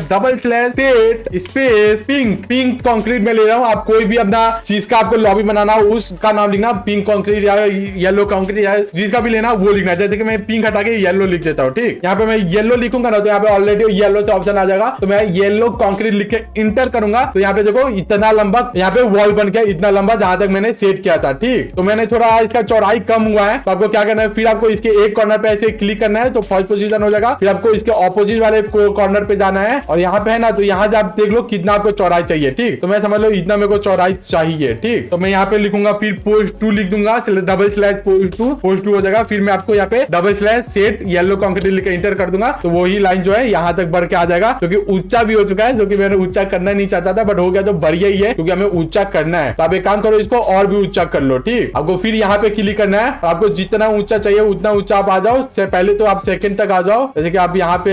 /state पिंक कंक्रीट में ले रहा हूँ। आप कोई भी अपना चीज का आपको लॉबी बनाना हो उसका नाम लिखना, पिंक कंक्रीट या येलो कंक्रीट या जिसका भी लेना वो लिखना। जैसे कि मैं पिंक हटा के येलो लिख देता हूँ। ठीक, यहाँ पे मैं येलो लिखूंगा ना तो यहाँ पे ऑलरेडी येलो से ऑप्शन आ जाएगा, तो मैं येलो कंक्रीट लिख के इंटर करूंगा। तो यहाँ पे देखो इतना लंबा यहाँ पे वॉल बन गया, इतना लंबा जहां तक मैंने सेट किया था। ठीक, तो मैंने थोड़ा इसका चौड़ाई कम हुआ है, तो आपको क्या करना है, फिर आपको इसके एक कॉर्नर पे ऐसे क्लिक करना है तो फर्स्ट पोजीशन हो जाएगा। फिर आपको इसके ऑपोजिट वाले कॉर्नर पे जाना है, और यहाँ पे है ना तो यहाँ से आप देख लो कितना आपको चौड़ाई चाहिए। ठीक, तो मैं समझ लो इतना मेरे को चौड़ाई चाहिए। ठीक, तो मैं यहाँ पे लिखूंगा, फिर post2 लिख दूंगा, /post2 हो जाएगा। फिर मैं आपको यहाँ पे /set येलो कंक्रीट लिख के इंटर कर दूंगा, तो वही लाइन जो है यहाँ तक बढ़ के आ जाएगा, क्योंकि ऊंचा भी हो चुका है, जो कि मैंने ऊंचा करना नहीं चाहता था, बट हो गया तो बढ़िया ही है, क्योंकि हमें ऊंचा करना है। तो आप एक काम करो, इसको और भी ऊंचा कर लो। ठीक, आपको फिर यहाँ पे क्लिक करना है, आपको जितना ऊंचा चाहिए उतना ऊंचा आप आ जाओ। पहले तो आप सेकंड तक आ जाओ, जैसे कि आप यहाँ पे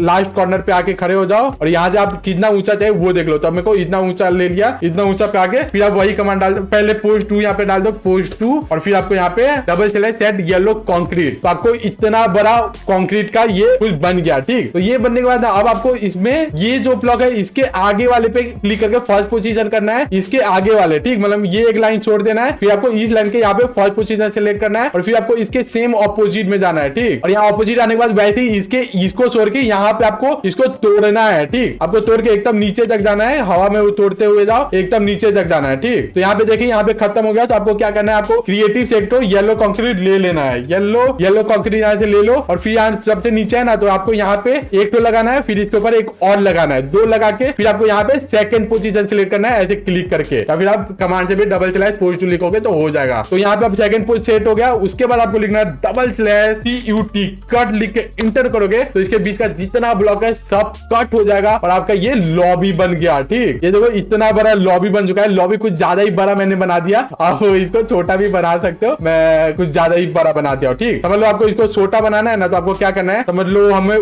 लास्ट कॉर्नर पे आके खड़े हो जाओ, और यहाँ से आप कितना ऊंचा चाहिए वो देख लो। तो मेरे को इतना ऊंचा ले लिया, इतना ऊंचा पे आके फिर आप वही कमांड डाल दो, पहले post2 यहाँ पे डाल दो, post2, और फिर आपको यहाँ पे /set येलो कंक्रीट। तो आपको इतना बड़ा कंक्रीट का ये कुछ बन गया। ठीक, तो ये बनने के बाद अब आपको इसमें ये जो ब्लॉक है इसके आगे वाले पे क्लिक करके फर्स्ट पोजीशन करना है, इसके आगे वाले। ठीक, मतलब ये एक लाइन छोड़ देना है, फिर आपको इस लाइन के यहाँ पे फर्स्ट पोजीशन सेलेक्ट करना है, और फिर आपको इसके सेम ऑपोजिट में जाना है। ठीक, और यहाँ ऑपोजिट आने के बाद वैसे ही इसको छोड़ के यहाँ पे आपको इसको तोड़ना है। ठीक, आपको तोड़ के एकदम नीचे तक जाना है, हवा में तोड़ते हुए जाओ, एकदम नीचे तक जाना है। ठीक, तो यहाँ पे देखिए यहाँ पे खत्म हो गया। तो आपको क्या करना है, आपको क्रिएटिव सेक्टर येलो कंक्रीट ले लेना है, येलो कंक्रीट यहाँ से ले लो, और फिर यहाँ सबसे नीचे है ना तो आपको यहाँ पे एक तो लगाना है, फिर इसके ऊपर एक और लगाना है, 2 लगा के फिर आपको यहाँ पे सेकंड पोजीशन सिलेक्ट करना है ऐसे क्लिक करके, या फिर आप कमांड से भी /post2 लिखोगे तो हो जाएगा। तो यहाँ पे आप सेकंड पोज सेट हो गया। उसके बाद आपको लिखना है /CUT कट लिख के इंटर करोगे तो इसके बीच का जितना ब्लॉक है सब कट हो जाएगा, और आपका ये लॉबी बन गया। ठीक, ये देखो इतना बड़ा लॉबी बन चुका है। लॉबी कुछ ज्यादा ही बड़ा मैंने बना दिया, आप इसको छोटा भी बना सकते हो, मैं कुछ ज्यादा ही बड़ा बना दिया। ठीक, समझ लो आपको इसको छोटा बनाना है ना तो आपको क्या करना है, समझ लो हमें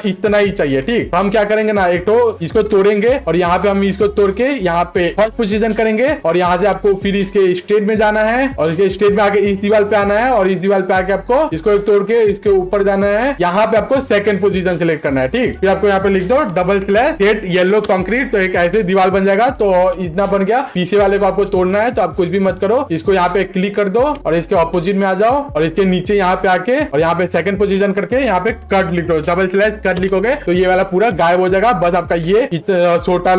इतना ही चाहिए। ठीक, तो हम क्या करेंगे ना, एक तो इसको तोड़ेंगे और यहाँ पे हम इसको तोड़ के यहाँ पे फर्स्ट पोजीशन करेंगे, और यहाँ से आपको फिर इसके स्टेट में जाना है, और इसके स्टेट में आके इस दीवार पे आना है, और इस दीवार पे आके आपको इसको तोड़ के इसके ऊपर जाना है। यहाँ पे आपको सेकंड पोजीशन सिलेक्ट करना है। ठीक, फिर आपको यहाँ पे लिख दो /set येलो कंक्रीट, तो एक ऐसे दीवार बन जाएगा। तो इतना बन गया। पीछे वाले को आपको तोड़ना है तो आप कुछ भी मत करो, इसको यहाँ पे क्लिक कर दो और इसके ऑपोजिट में आ जाओ, और इसके नीचे यहाँ पे आके और और यहाँ पे सेकंड पोजीशन करके यहाँ पे कट लिख दो, डबल स्लैश कट लिखोगे तो ये वाला पूरा गायब हो जाएगा। बस आपका ये छोटा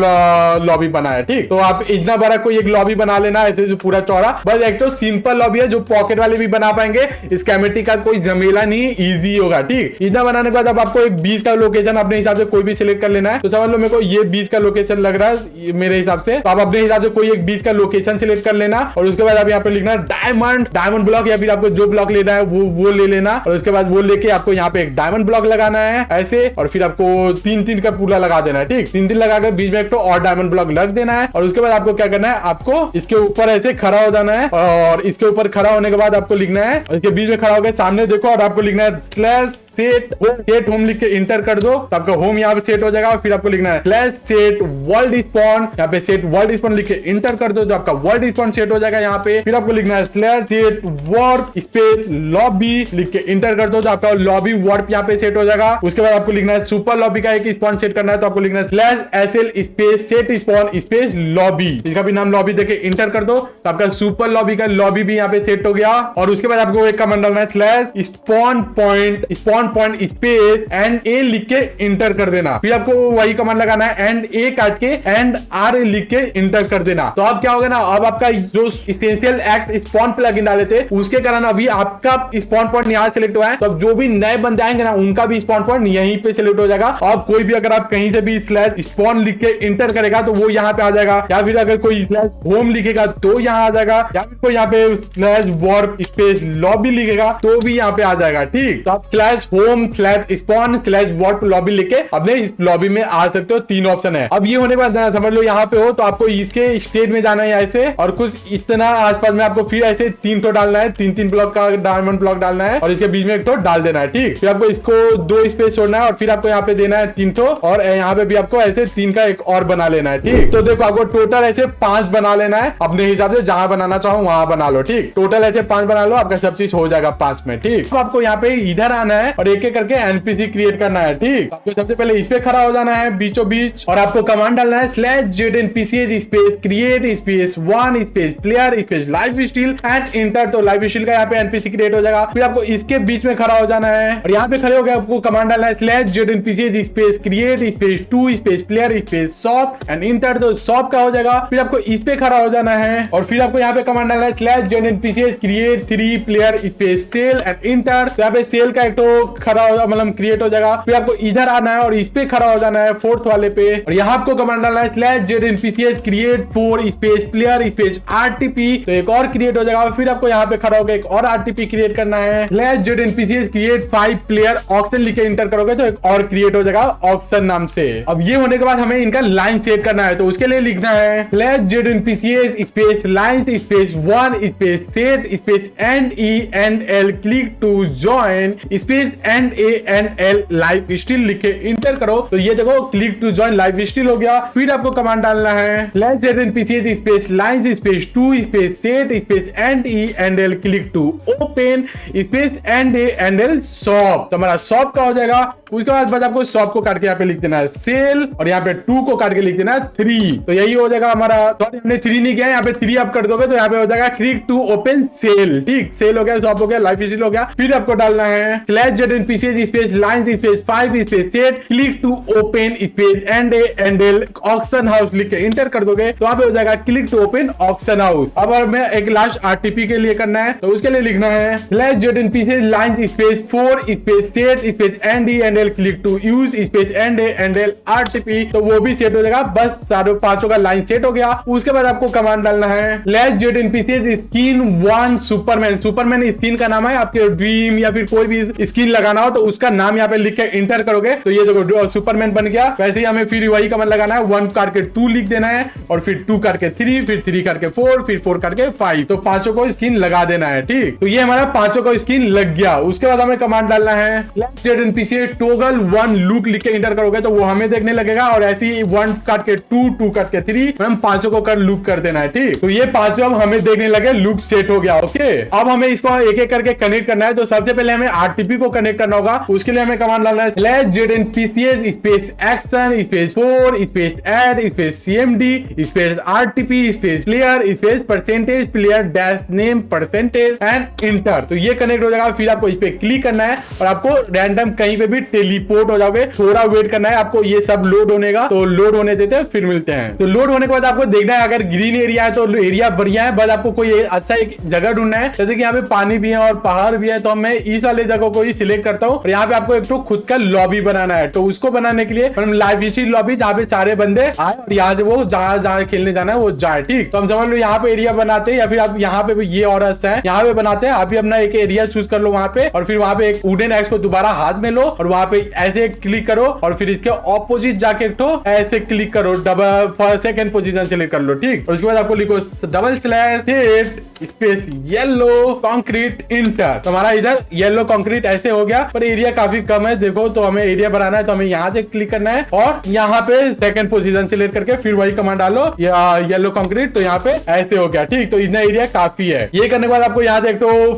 लॉबी बना है, ठीक। तो आप इतना बड़ा कोई एक लॉबी बना लेना ऐसे जो पूरा चौड़ा, बस एक तो सिंपल लॉबी है जो पॉकेट वाले भी बना पाएंगे, इस कैमेटी का कोई झमेला नहीं, इजी होगा, ठीक। इतना बनाने के बाद अब आपको एक 20 का लोकेशन अपने हिसाब से कोई भी सिलेक्ट कर लेना है। तो समझ लो मेरे को ये 20 का लोकेशन लग रहा है मेरे हिसाब से, तो आप अपने हिसाब से कोई एक 20 का लोकेशन सिलेक्ट कर लेना और उसके बाद आप यहाँ पे लिखना डायमंड ब्लॉक, या फिर आपको जो ब्लॉक लेना है वो ले लेना और उसके बाद वो लेके आपको यहाँ पे एक डायमंड ब्लॉक लगाना है ऐसे, और फिर आपको 3-3 का पूरा लगा देना है, ठीक। 3-3 लगा के बीच में एक तो और डायमंड ब्लॉक लग देना है और उसके बाद आपको क्या करना है, आपको इसके ऊपर ऐसे खड़ा हो जाना है और इसके ऊपर खड़ा होने के बाद आपको लिखना है, इसके बीच में खड़ा होकर सामने देखो और आपको लिखना है स्लैश सेट होम लिख के इंटर कर दो, तो आपका होम यहाँ पे सेट हो जाएगा। और फिर आपको लिखना है स्लैश सेट वर्ल्ड स्पॉन, यहाँ पे सेट वर्ल्ड स्पॉन लिख के इंटर कर दो तो आपका वर्ल्ड स्पॉन सेट हो जाएगा यहाँ पे। फिर आपको लिखना है slash set warp space lobby लिख के इंटर कर दो तो आपका लॉबी वॉर्प यहाँ पे सेट हो जाएगा। उसके बाद आपको लिखना है सुपर लॉबी का एक स्पॉन सेट करना है, तो आपको लिखना है slash SL space set spawn space lobby, इसका भी नाम लॉबी देके इंटर कर दो तो आपका सुपर लॉबी का लॉबी भी यहाँ पे सेट हो गया। और उसके बाद आपको एक कमांड डालना है slash spawn point space and A लिख के इंटर कर देना। फिर आपको वही कमांड लगाना है एंड ए काट के एंड आर लिख के इंटर कर देना। तो अब क्या होगा ना, अब आपका जो एसेंशियल एक्स स्पॉन प्लगइन डाले थे उसके कारण अभी आपका स्पॉन पॉइंट यहाँ सेलेक्ट हुआ है, तो जो भी नए बंदे आएंगे ना उनका भी स्पॉन पॉइंट यहीं पे सेलेक्ट हो जाएगा। और कोई भी अगर आप कहीं से भी स्लैश स्पॉन लिख के इंटर करेगा तो वो यहाँ पे आ जाएगा, या फिर अगर कोई स्लैश होम लिखेगा तो यहाँ आ जाएगा, या फिर कोई यहाँ पे स्लैश वॉर्प स्पेस लॉबी लिखेगा तो भी यहाँ पे आ जाएगा, ठीक। तो आप slash home slash spawn slash warp lobby लिखे अपने इस लॉबी में आ सकते हो। 3 ऑप्शन है। अब ये होने के बाद समझ लो यहाँ पे हो तो आपको इसके स्टेट में जाना है ऐसे, और कुछ इतना आसपास में आपको फिर ऐसे 3 तो डालना है, 3-3 ब्लॉक का डायमंड ब्लॉक डालना है और इसके बीच में एक तो डाल देना है, ठीक। फिर आपको इसको 2 स्पेस छोड़ना है और फिर आपको यहाँ पे देना है 3 तो, और यहाँ पे भी आपको ऐसे 3 का एक और बना लेना है, ठीक। तो देखो आपको टोटल ऐसे 5 बना लेना है, अपने हिसाब से जहां बनाना चाहो वहां बना लो, ठीक। टोटल ऐसे 5 बना लो, आपका सब चीज हो जाएगा 5 में, ठीक। तो आपको यहाँ पे इधर आना है और एक एक करके एनपीसी क्रिएट करना है, ठीक। आपको सबसे पहले इस पे खड़ा हो जाना है बीचों बीच और आपको कमांड डालना है slash Z NPC space create space 1 space player space life steel and enter. तो लाइफ स्टील का यहाँ पे एनपीसी क्रिएट हो जाएगा। फिर आपको इसके बीच में खड़ा हो जाना है और यहाँ पे खड़े हो गए आपको कमांड डालना है slash Z NPC space create space 2 space player space shop and enter. तो शॉप का हो जाएगा। फिर आपको इस पे खड़ा हो जाना है और फिर आपको यहाँ पे कमांड डालना है slash Z NPC create 3 player space sell and enter. तो यहाँ पे सेल का एक तो खड़ा हो मतलब क्रिएट हो जाएगा। फिर आपको इधर आना है और इस पे खड़ा हो जाना है 4th वाले पे और यहाँ आपको कमांड डालना है slash Z NPC create 4 space player space RTP. तो एक और क्रिएट हो जाएगा। फिर आपको यहाँ पे खड़ा होकर एक और आरटीपी क्रिएट करना है slash Z NPC create 5 player auction लिख के इंटर करोगे तो एक और क्रिएट हो जाएगा ऑक्शन नाम से। अब ये होने के बाद हमें इनका लाइन सेट करना है, तो उसके लिए लिखना है slash Z NPC space line space 1 space set space and E and L click to join space and A and L lifesteal लिख के इंटर करो। तो ये देखो click to join lifesteal हो गया। फिर आपको कमांड डालना है slash Z NPC space line space 2 space set space and E and L click to open space and A and L shop. तो हमारा शॉप का हो जाएगा। उसके बाद बस आपको शॉप को काट के यहाँ पे लिख देना है सेल और यहाँ पे 2 को काट के लिख देना है 3। तो यही हो जाएगा हमारा। सॉरी हमने 3 नहीं किया, यहाँ पे 3 आप कर दोगे तो यहाँ पे हो जाएगा क्लिक टू ओपन सेल, ठीक। सेल हो गया, शॉप हो गया, लाइफ स्टील हो गया। फिर आपको डालना है slash Z NPC space line space 5 space set click to open space and A and L auction house लिख के इंटर कर दोगे तो यहाँ पे हो जाएगा click to open auction house. अब हमें एक लास्ट आरटीपी के लिए करना है, तो उसके लिए लिखना है slash Z NPC line space 4 space set space and E and L click to use space and A and L RTP. तो वो भी सेट हो जाएगा। बस सारे 5 का लाइन सेट हो गया। उसके बाद आपको कमांड डालना है slash Z NPC skin 1 Superman. Superman skin का नाम है, आपके ड्रीम या फिर कोई भी स्किन लगाना हो तो उसका नाम यहाँ पे लिख के इंटर करोगे तो ये देखो सुपरमैन बन गया। वैसे ही हमें फिर वही कमांड लगाना है 1 करके 2 लिख देना है और फिर 2 करके 3 फिर 3 करके 4 फिर 4 करके 5। तो 5 को स्किन लगा देना है, ठीक। तो ये हमारा 5 को स्किन लग गया। उसके बाद हमें कमांड डालना है slash Z NPC toggle 1 look लिख के इंटर करोगे तो वो हमें देखने लगेगा और ऐसे ही 1 काट के 2 2 काट के 3 हम 5 को कर लुक कर देना है, ठीक। तो ये 5 अब हमें देखने लगे लुक सेट हो गया। ओके, अब हमें इसको एक एक करके कनेक्ट करना है। तो सबसे पहले हमें आरटीपी को कनेक्ट कनेक्ट करना होगा। उसके लिए हमें कमांड डालना है /ZNPCS space action space 4 space add space CMD space RTP space player space percentage player dash name percentage and enter. तो ये कनेक्ट हो जाएगा। फिर आपको इस पे क्लिक करना है और आपको रैंडम कहीं पे भी टेलीपोर्ट हो जाओगे। थोड़ा वेट करना है आपको, ये सब लोड होने का, तो लोड होने देते हैं फिर मिलते हैं। तो लोड होने के बाद आपको देखना है अगर ग्रीन एरिया है तो एरिया बढ़िया है, बस आपको कोई अच्छा एक जगह ढूंढना है। जैसे कि यहाँ पे पानी भी है और पहाड़ भी है, तो मैं इस वाले जगह को ही सिलेक्ट करता हूँ और यहाँ पे आपको एक तो खुद का लॉबी बनाना है। तो उसको बनाने के लिए हम लाइव स्ट्रीम लॉबी जहाँ पे सारे बंदे आए और यहाँ से वो जहाँ खेलने जाना है वो जाए। ठीक, तो हम समझ लो यहाँ पे एरिया बनाते हैं या फिर आप यहाँ पे ये और अच्छा है यहाँ पे बनाते हैं। आप भी अपना एक एरिया चूज कर लो वहाँ पे और फिर वहाँ पे एक वुडन एक्स को दोबारा हाथ में लो और वहाँ पे ऐसे क्लिक करो और फिर इसके ऑपोजिट जाके ऐसे क्लिक करो, डबल सेकंड पोजीशन सेलेक्ट कर लो। ठीक, और उसके बाद आपको लिखो /set space yellow concrete inter. हमारा इधर येलो कंक्रीट ऐसे हो गया, पर एरिया काफी कम है देखो। तो हमें एरिया बनाना है तो हमें यहाँ से क्लिक करना है और यहाँ पे सेकंड पोजीशन सिलेक्ट करके फिर वही कमांड डालो येलो कंक्रीट। तो यहाँ पे ऐसे हो गया। ठीक, तो इतना एरिया काफी है। ये करने के बाद आपको यहाँ से एक तो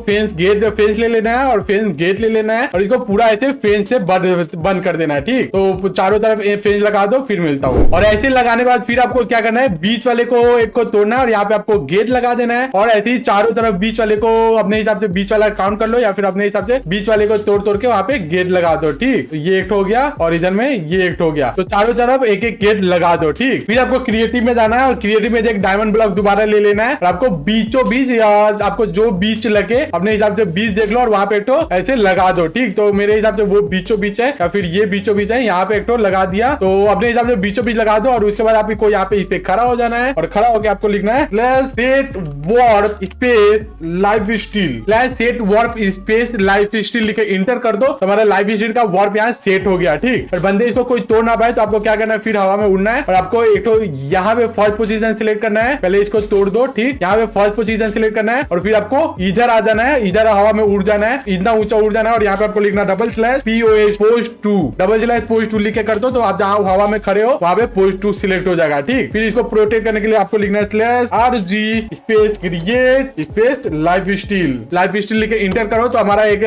फेंस ले लेना है और फेंस गेट ले लेना है और इसको पूरा ऐसे फेंस से बंद कर देना है। ठीक, तो चारों तरफ फेंस लगा दो, फिर मिलता हूँ। और ऐसे लगाने के बाद फिर आपको क्या करना है, बीच वाले को एक को तोड़ना है और यहाँ पे आपको गेट लगा देना है और ऐसे ही चारों तरफ बीच वाले को अपने हिसाब से बीच वाला काउंट कर लो या फिर अपने हिसाब से बीच वाले को तोड़ तोड़ के वहाँ पे गेट लगा दो। ठीक, तो ये एक हो गया और इधर में ये एक हो गया। तो चारों तरफ एक एक गेट लगा दो। ठीक, फिर आपको क्रिएटिव में जाना है और क्रिएटिव में एक डायमंड ब्लॉक दोबारा ले लेना है और आपको बीचों बीच आपको जो बीच लगे अपने हिसाब से बीच देख लो और वहाँ पे एक तो ऐसे लगा दो। ठीक, तो मेरे हिसाब से वो बीचों बीच है या फिर ये बीचों बीच है, यहाँ पे एक तो लगा दिया। तो अपने हिसाब से बीचों बीच लगा दो और उसके बाद आपको यहाँ पे इस पे खड़ा हो जाना है और खड़ा होकर आपको लिखना है /set warp space live steel /set warp space live steel लिखे इंटर कर दो। तो हमारा लाइव स्टील का वॉर्प यहाँ सेट हो गया। ठीक, और बंदे इसको कोई तोड़ ना पाए तो आपको क्या करना है, फिर हवा में उड़ना है और आपको एक तो यहाँ पे फर्स्ट पोजीशन सिलेक्ट करना है। पहले इसको तोड़ दो। ठीक, यहाँ पे फर्स्ट पोजीशन सिलेक्ट करना है और फिर आपको इधर आ जाना है, इधर हवा में उड़ जाना है, इतना ऊंचा उड़ जाना है और यहाँ पे आपको लिखना /post2 लिख के कर दो। तो आप जहाँ हवा में खड़े हो वहाँ पे post2 सिलेक्ट हो जाएगा। ठीक, फिर इसको प्रोटेक्ट करने के लिए आपको लिखना है /rg space create space live steel लिख के इंटर करो। तो हमारा एक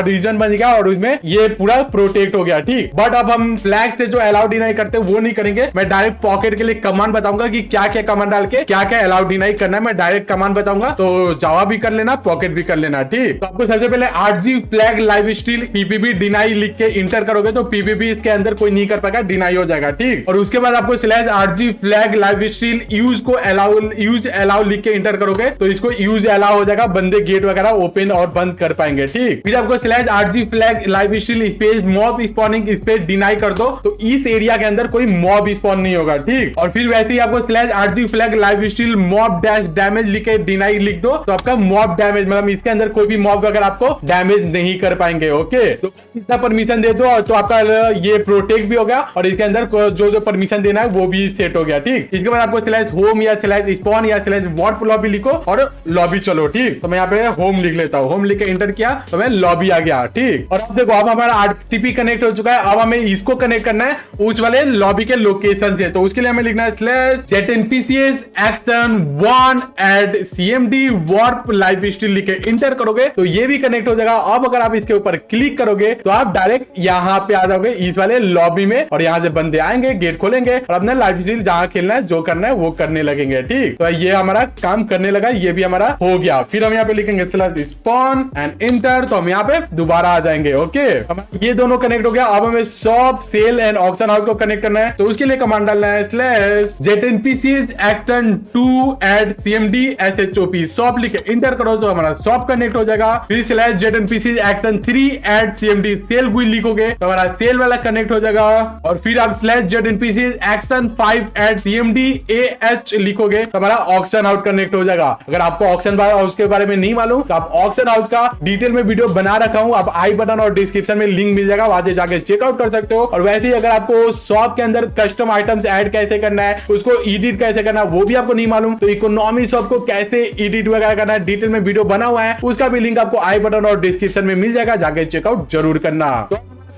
रीजन बन गया और उसमें ये पूरा प्रोटेक्ट हो गया। ठीक, बट अब हम फ्लैग से जो अलाउ डिनाई करते वो नहीं करेंगे। मैं डायरेक्ट पॉकेट के लिए कमांड बताऊंगा कि क्या क्या कमांड डाल के क्या क्या अलाउ डिनाई करना है। मैं डायरेक्ट कमांड बताऊंगा, तो जावा भी कर लेना, पॉकेट भी कर लेना। ठीक, तो आपको सबसे पहले RG flag live steel PPB deny लिख के इंटर करोगे तो PPB इसके अंदर कोई नहीं कर पाएगा, डिनाई हो जाएगा। ठीक, और उसके बाद आपको /RG flag live steel use allow लिख के इंटर करोगे तो इसको यूज अलाउ हो जाएगा, बंदे गेट वगैरह ओपन और बंद कर पाएंगे। ठीक, फिर आपको /RG flag live steel space mob spawning space deny कर दो तो इस एरिया के अंदर कोई मॉब स्पॉन नहीं होगा। ठीक, और फिर वैसे ही आपको /RG flag live steel mob dash damage लिख के डिनाई लिख दो तो आपका मॉब डैमेज मतलब इसके अंदर कोई भी मॉब वगैरह आपको डैमेज नहीं कर पाएंगे। ओके, तो इतना परमिशन दे दो तो आपका ये प्रोटेक्ट भी हो गया और इसके अंदर जो परमिशन देना है वो भी सेट हो गया। ठीक, इसके बाद आपको /home या /spawn या /warp लॉबी लिखो और लॉबी चलो। ठीक, तो मैं यहाँ पे होम लिख लेता हूँ, होम लिख के इंटर किया तो मैं लॉबी आ गया। ठीक, और अब देखो अब हमारा RTP कनेक्ट हो चुका है। अब हमें इसको कनेक्ट करना है उस वाले लॉबी के लोकेशन से। तो उसके लिए हमें लिखना है /ZNPCS action 1 add CMD warp live steel लिख के इंटर करोगे तो ये भी कनेक्ट हो जाएगा। अब अगर आप इसके ऊपर क्लिक करोगे तो आप डायरेक्ट यहाँ पे आ जाओगे इस वाले लॉबी में और यहाँ से बंदे आएंगे, गेट खोलेंगे और अपना लाइव स्टील जहाँ खेलना है जो करना है वो करने लगेंगे। ठीक, तो ये हमारा काम करने लगा, ये भी हमारा हो गया। फिर हम यहाँ पे लिखेंगे /spawn एंड इंटर तो हम यहाँ पे दोबारा आ जाएंगे। ओके, ये दोनों कनेक्ट हो गया। अब हमें shop sell and auction house को कनेक्ट करना है तो उसके लिए कमांड डालना है /ZNPCS action 2 add CMD SHOP shop लिख के इंटर करो तो हमारा शॉप कनेक्ट हो जाएगा। फिर /ZNPCS action 3 add CMD cell गुई लिखोगे तो हमारा सेल वाला कनेक्ट हो जाएगा। और फिर आप /ZNPCS action 5 add CMD AH लिखोगे तो हमारा ऑक्शन हाउस कनेक्ट हो जाएगा। अगर आपको ऑक्शन हाउस के बारे में नहीं मालूम तो आप ऑक्शन हाउस का डिटेल में वीडियो बना रखा हूं, आप आई बटन और डिस्क्रिप्शन में लिंक मिल जाएगा, वहां से जाके चेकआउट कर सकते हो। और वैसे ही अगर आपको शॉप के अंदर कस्टम आइटम्स ऐड कैसे करना है, उसको एडिट कैसे करना है वो भी आपको नहीं मालूम तो इकोनॉमी शॉप को कैसे एडिट वगैरह करना है डिटेल में वीडियो बना हुआ है, उसका भी लिंक आपको आई बटन और डिस्क्रिप्शन में मिल जाएगा, जाके चेकआउट जरूर करना।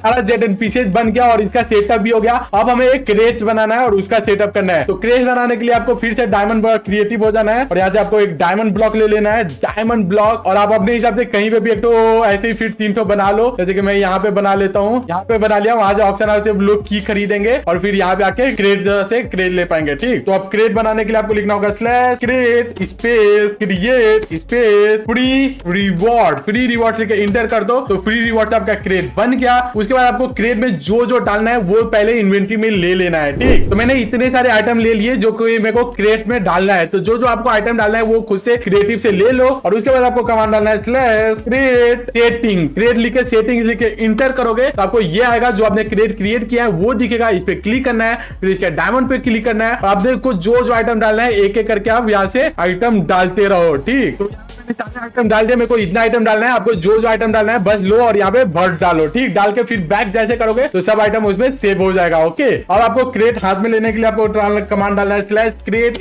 सारा जेट एंड पीसेस बन गया और इसका सेटअप भी हो गया। अब हमें एक क्रेट्स बनाना है और उसका सेटअप करना है। तो क्रेट्स बनाने के लिए आपको फिर से डायमंड क्रिएटिव हो जाना है और यहाँ से आपको एक डायमंड ब्लॉक ले लेना है, डायमंड ब्लॉक। और आप अपने हिसाब से कहीं पे भी एक तो ऐसे ही फिर 3 बना लो, जैसे कि मैं यहाँ पे बना लेता हूँ। यहाँ पे बना लिया, वहां से ऑक्शन हाउस से लोग की खरीदेंगे और फिर यहाँ पे आके क्रेट से क्रेट ले पाएंगे। ठीक, तो अब क्रेट बनाने के लिए आपको लिखना होगा slash crate space create space free reward. Free reward लिख के इंटर कर दो तो फ्री रिवॉर्ड आपका क्रेट बन गया। उसके बाद आपको क्रेट में जो जो डालना है वो पहले इन्वेंट्री में ले लेना है। ठीक, तो मैंने इतने सारे आइटम ले लिए जो कि मेरे को क्रेट में डालना है। तो जो जो आपको आइटम डालना है वो खुद से क्रिएटिव से ले लो और उसके बाद आपको कमांड डालना है स्लैश क्रेट सेटिंग। क्रेट लिख के सेटिंग लिख के इंटर करोगे तो आपको ये आएगा जो आपने क्रेट क्रिएट किया है वो दिखेगा। इस पे क्लिक करना है, फिर इसके डायमंड पे क्लिक करना है और आपको जो जो आइटम डालना है एक एक करके आप यहाँ से आइटम डालते रहो। ठीक, तो सारे आइटम डाल दिया, मेरे को इतना आइटम डालना है। आपको जो जो आइटम डालना है बस लो और यहाँ पे भर डालो। ठीक, डाल के फिर बैक जैसे करोगे तो सब आइटम उसमें सेव हो जाएगा। ओके, और आपको क्रेट हाथ में लेने के लिए आपको कमांड डालना है स्लैश क्रेट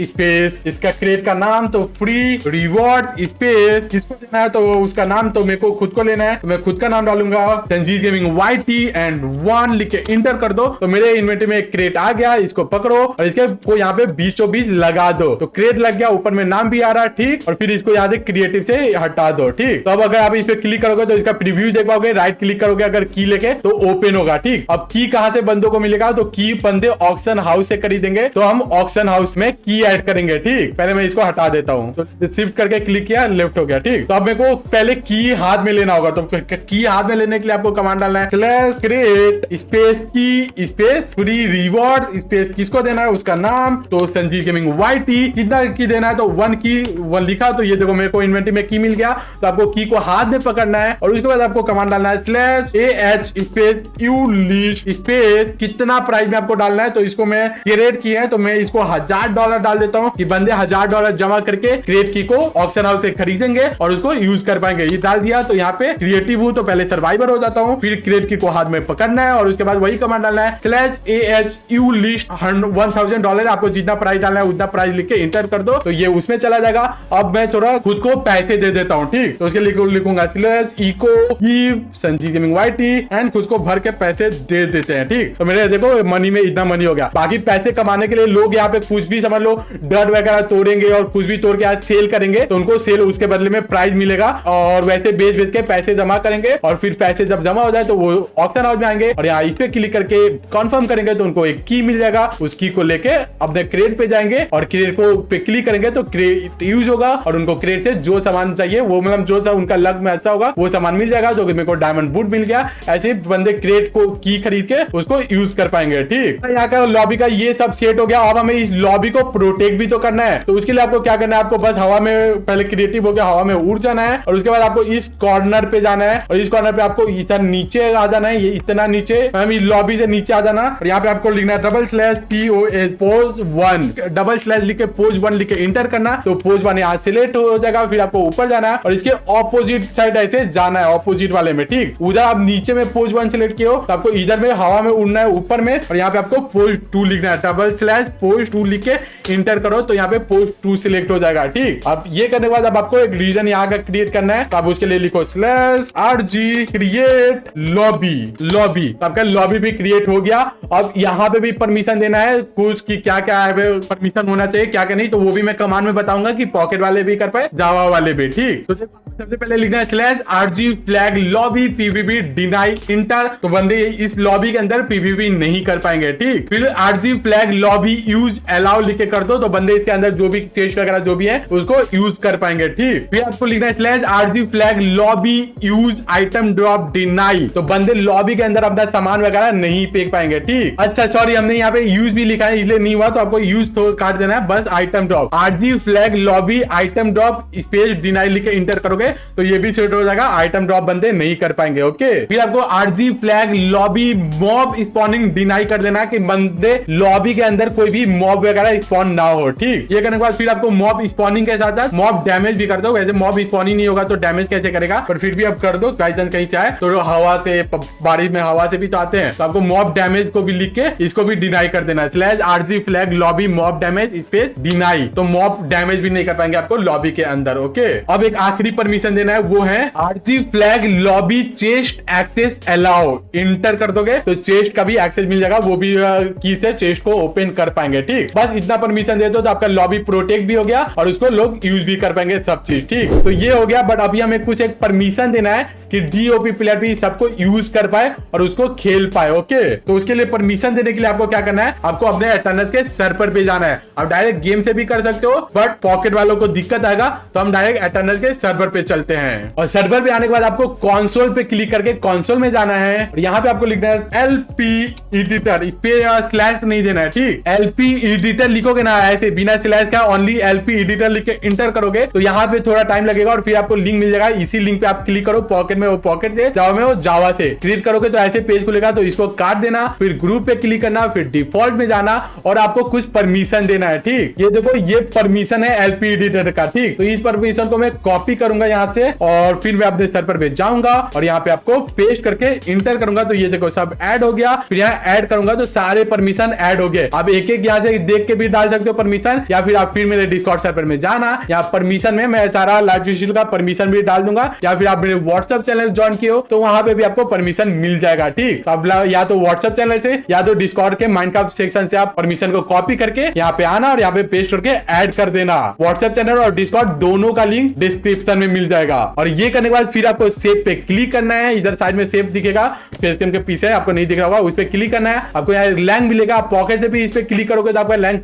स्पेस इसका क्रेट का नाम तो फ्री रिवॉर्ड स्पेस। किसको देना है तो उसका नाम तो मेरे को खुद को लेना है, तो मैं खुद का नाम डालूंगा संजीव गेमिंग YT एंड 1 लिख के इंटर कर दो। तो मेरे इन्वेंटरी में एक क्रेट आ गया, इसको पकड़ो और इसके को यहाँ पे 20-24 लगा दो। तो क्रेट लग गया, ऊपर में नाम भी आ रहा है। ठीक, और फिर इसको यहाँ से क्रिएटिव से हटा दो। ठीक, तो अब अगर आप इस पे क्लिक करोगे तो इसका प्रीव्यू देख पाओगे। राइट क्लिक करोगे अगर की लेके तो ओपन होगा। ठीक, अब की कहां से बंदों को मिलेगा तो की बंदे ऑक्शन हाउस से खरीदेंगे, तो हम ऑक्शन हाउस में की ऐड करेंगे। ठीक, पहले मैं इसको हटा देता हूँ, तो शिफ्ट करके क्लिक किया, लेफ्ट हो गया। ठीक, तो अब मेरे को पहले की हाथ में लेना होगा। तो की हाथ में लेने के लिए आपको कमांड डालना है स्लैश क्रिएट स्पेस की स्पेस फ्री रिवॉर्ड स्पेस। किसको देना है उसका नाम तो संजीव गेमिंग YT। कितना की देना है तो 1 की 1 लिखा। तो ये देखो मेरे को इन्वेंटरी में की मिल गया। तो आपको की को हाथ में पकड़ना है और उसके बाद आपको कमांड डालना है slash AH space you list space कितना प्राइस में आपको डालना है। तो इसको मैं क्रिएट किया है तो मैं इसको $1000 डाल देता हूँ कि बंदे $1000 जमा करके क्रिएट की को ऑक्शन हाउस से खरीदेंगे और उसको यूज कर पाएंगे। ये डाल दिया तो यहाँ पे क्रिएटिव हूँ तो पहले सर्वाइवर हो जाता हूँ, फिर क्रिएट की को हाथ में पकड़ना है और उसके बाद वही कमांड डालना है स्लैश AH यू लिस्ट $1000। आपको जितना प्राइस डालना है उतना प्राइस लिख के इंटर कर दो तो ये उसमें चला जाएगा। अब मैं थोड़ा खुद को पैसे दे देता हूँ। ठीक, तो उसके लिए लिखूंगा slash eco give Sanjeev gaming YT and खुद को भर के पैसे दे देते हैं। ठीक, तो मेरे देखो मनी में इतना मनी हो गया। बाकी पैसे कमाने के लिए लोग यहाँ पे कुछ भी समझ लो डर वगैरह तोड़ेंगे और कुछ भी तोड़ के आज सेल करेंगे तो उनको सेल उसके बदले में प्राइस मिलेगा और वैसे बेच बेच के पैसे जमा करेंगे और फिर पैसे जब जमा हो जाए तो वो ऑक्शन हाउस में आएंगे और यहाँ इस पे क्लिक करके कंफर्म करेंगे तो उनको एक की मिल जाएगा। उस की को लेके अपने क्रेट पे जाएंगे और क्रेट को पे क्लिक करेंगे तो क्रेट यूज होगा और उनको क्रेट से जो सामान चाहिए वो मतलब जो सा उनका लक में अच्छा होगा वो सामान मिल जाएगा। जो कि मेरे को डायमंड बूट मिल गया। ऐसे बंदे क्रेट को की खरीद के उसको यूज कर पाएंगे। ठीक, यहाँ का लॉबी का ये सब सेट हो गया। अब हमें इस लॉबी को प्रोटेक्ट भी तो करना है। तो उसके लिए आपको क्या करना है, आपको बस हवा में पहले क्रिएटिव हो गया हवा में उड़ जाना है और उसके बाद आपको इस कॉर्नर पे जाना है और इस कॉर्नर पे आपको इधर नीचे आ जाना है। ये इतना नीचे हम इस लॉबी से नीचे आ जाना और यहाँ पे आपको लिखना है /POS पोज 1 लिख के पोज 1 लिख के इंटर करना। तो पोज 1 यहाँ सिलेक्ट हो जाएगा। फिर आपको ऊपर जाना है और इसके ऑपोजिट साइड ऐसे जाना है ऑपोजिट वाले में। ठीक, उधर आप नीचे में पोज 1 सिलेक्ट किए हो तो आपको इधर में हवा में उड़ना है ऊपर में और यहाँ पे आपको पोज 2 लिखना है पोज 2 लिख के इंटर करो तो यहाँ पे पोज 2 सिलेक्ट हो जाएगा। ठीक, अब ये करने के बाद अब आपको एक रीजन यहाँ का क्रिएट करना है तो आप उसके लिए लिखो /RG क्रिएट लॉबी। तो आपका लॉबी भी क्रिएट हो गया। अब यहाँ पे भी परमिशन देना है कुछ की क्या क्या है परमिशन होना चाहिए क्या क्या नहीं, तो वो भी मैं कमांड में बताऊंगा कि पॉकेट वाले भी कर पाए जावा वाले भी। ठीक, तो सबसे पहले लिखना है /RG flag lobby PvP deny inter. तो बंदे इस लॉबी के अंदर PvP नहीं कर पाएंगे। ठीक, फिर RG flag lobby use allow लिख के कर दो तो बंदे इसके अंदर जो भी चेस्ट वगैरह जो भी है उसको यूज कर पाएंगे। ठीक, फिर आपको लिखना है /RG flag lobby use item drop deny. तो बंदे लॉबी के अंदर अपना सामान वगैरह नहीं फेंक पाएंगे। ठीक, अच्छा सॉरी हमने यहाँ पे यूज भी लिखा है इसलिए नहीं हुआ तो आपको यूज तो काट देना है बस item drop RG flag lobby item drop space deny लिख के इंटर करोगे तो ये भी सेट हो जाएगा। आइटम ड्रॉप बंदे नहीं कर पाएंगे। ओके, फिर आपको RG flag lobby mob spawning deny कर देना कि बंदे लॉबी के अंदर कोई भी मॉब वगैरह स्पॉन ना हो। ठीक, ये करने के बाद फिर आपको मॉब स्पॉनिंग के साथ साथ मॉब डैमेज भी कर दो। वैसे मॉब स्पॉनिंग नहीं होगा तो डैमेज कैसे करेगा पर फिर भी आप कर दो बाई चांस कहीं से आए तो हवा से बारिश में हवा से भी तो आते हैं तो आपको मॉब डैमेज को भी लिख के इसको भी डिनाई कर देना है /RG flag lobby mob damage space deny. तो मॉब डैमेज भी नहीं कर पाएंगे आपको लॉबी के अंदर। ओके, अब एक आखिरी परमिशन परमिशन देना है वो है RG flag lobby chest access allow. Enter कर दोगे तो चेस्ट का भी एक्सेस मिल जाएगा, वो भी की से चेस्ट को ओपन कर पाएंगे। ठीक, बस इतना परमिशन दे दो तो आपका लॉबी प्रोटेक्ट भी हो गया और उसको लोग यूज भी कर पाएंगे सब चीज। ठीक, तो ये हो गया। बट अभी हमें कुछ एक परमिशन देना है कि डीओपी प्लेयर भी सबको यूज कर पाए और उसको खेल पाए। ओके, तो उसके लिए परमिशन देने के लिए आपको क्या करना है, आपको अपने एटर्नल्स के सर्वर पे जाना है। आप डायरेक्ट गेम से भी कर सकते हो, बट पॉकेट वालों को दिक्कत आएगा तो हम डायरेक्ट एटर्नल्स के सर्वर पे चलते हैं। और सर्वर पे आने के बाद आपको कंसोल पे क्लिक करके कंसोल में जाना है और यहाँ पे आपको लिखना है एलपी एडिटर, इस पे स्लैश नहीं देना है। ठीक, एलपी एडिटर लिखोगे ना ऐसे बिना स्लैश का, ओनली एलपी एडिटर लिख के इंटर करोगे तो यहाँ पे थोड़ा टाइम लगेगा और फिर आपको लिंक मिल जाएगा। इसी लिंक पे आप क्लिक करो, पॉकेट में वो पॉकेट से, जावा में वो जावा से क्लिक करोगे तो ऐसे पेज खुलेगा। तो इसको काट देना, फिर ग्रुप पे क्लिक करना, फिर डिफॉल्ट में जाना और आपको कुछ परमिशन देना है। ठीक, ये देखो ये परमिशन है एलपी एडिटर का। ठीक, तो इस परमिशन को मैं कॉपी करूंगा यहाँ से और फिर मैं अपने सर्वर पे जाऊंगा और यहाँ पे आपको पेस्ट करके इंटर करूंगा तो ये देखो सब ऐड हो गया। फिर यहाँ ऐड करूंगा तो सारे परमिशन ऐड हो गए। आप एक एक यहाँ से देख के भी डाल सकते हो परमिशन, या फिर आप फिर मेरे डिस्कॉर्ड सर्वर में जाना, या परमिशन में मैं सारा लाइव विजुअल का परमिशन भी डाल दूंगा, या फिर आप मेरे व्हाट्सएप चैनल ज्वाइन किए हो तो वहां पे भी आपको परमिशन मिल जाएगा। ठीक, अब या तो व्हाट्सएप चैनल से या तो डिस्कॉर्ड के माइनक्राफ्ट सेक्शन से आप परमिशन को कॉपी करके यहाँ पे आना और यहाँ पे पेस्ट करके ऐड कर देना। व्हाट्सएप चैनल और डिस्कॉर्ड दोनों का लिंक डिस्क्रिप्शन में मिल जाएगा। और ये करने के बाद फिर आपको सेव पे क्लिक करना है। इधर साइड में सेव दिखेगा, फेसकैम के पीछे आपको नहीं दिख रहा होगा, उस पे क्लिक करना है। आपको यहाँ लैंग मिलेगा, आप पॉकेट से भी इस पे क्लिक करोगे तो आपका लिंक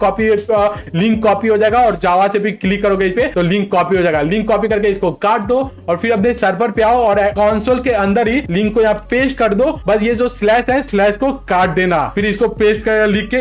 कॉपी हो जाएगा और जावा से भी क्लिक करोगे इस पे तो लिंक कॉपी हो जाएगा। लिंक कॉपी करके इसको काट दो और फिर अपने सर्वर पे आओ और कंसोल के अंदर ही लिंक को यहाँ पेस्ट कर दो। बस ये जो स्लैश है स्लैश को काट देना, फिर इसको पेस्ट कर लिख के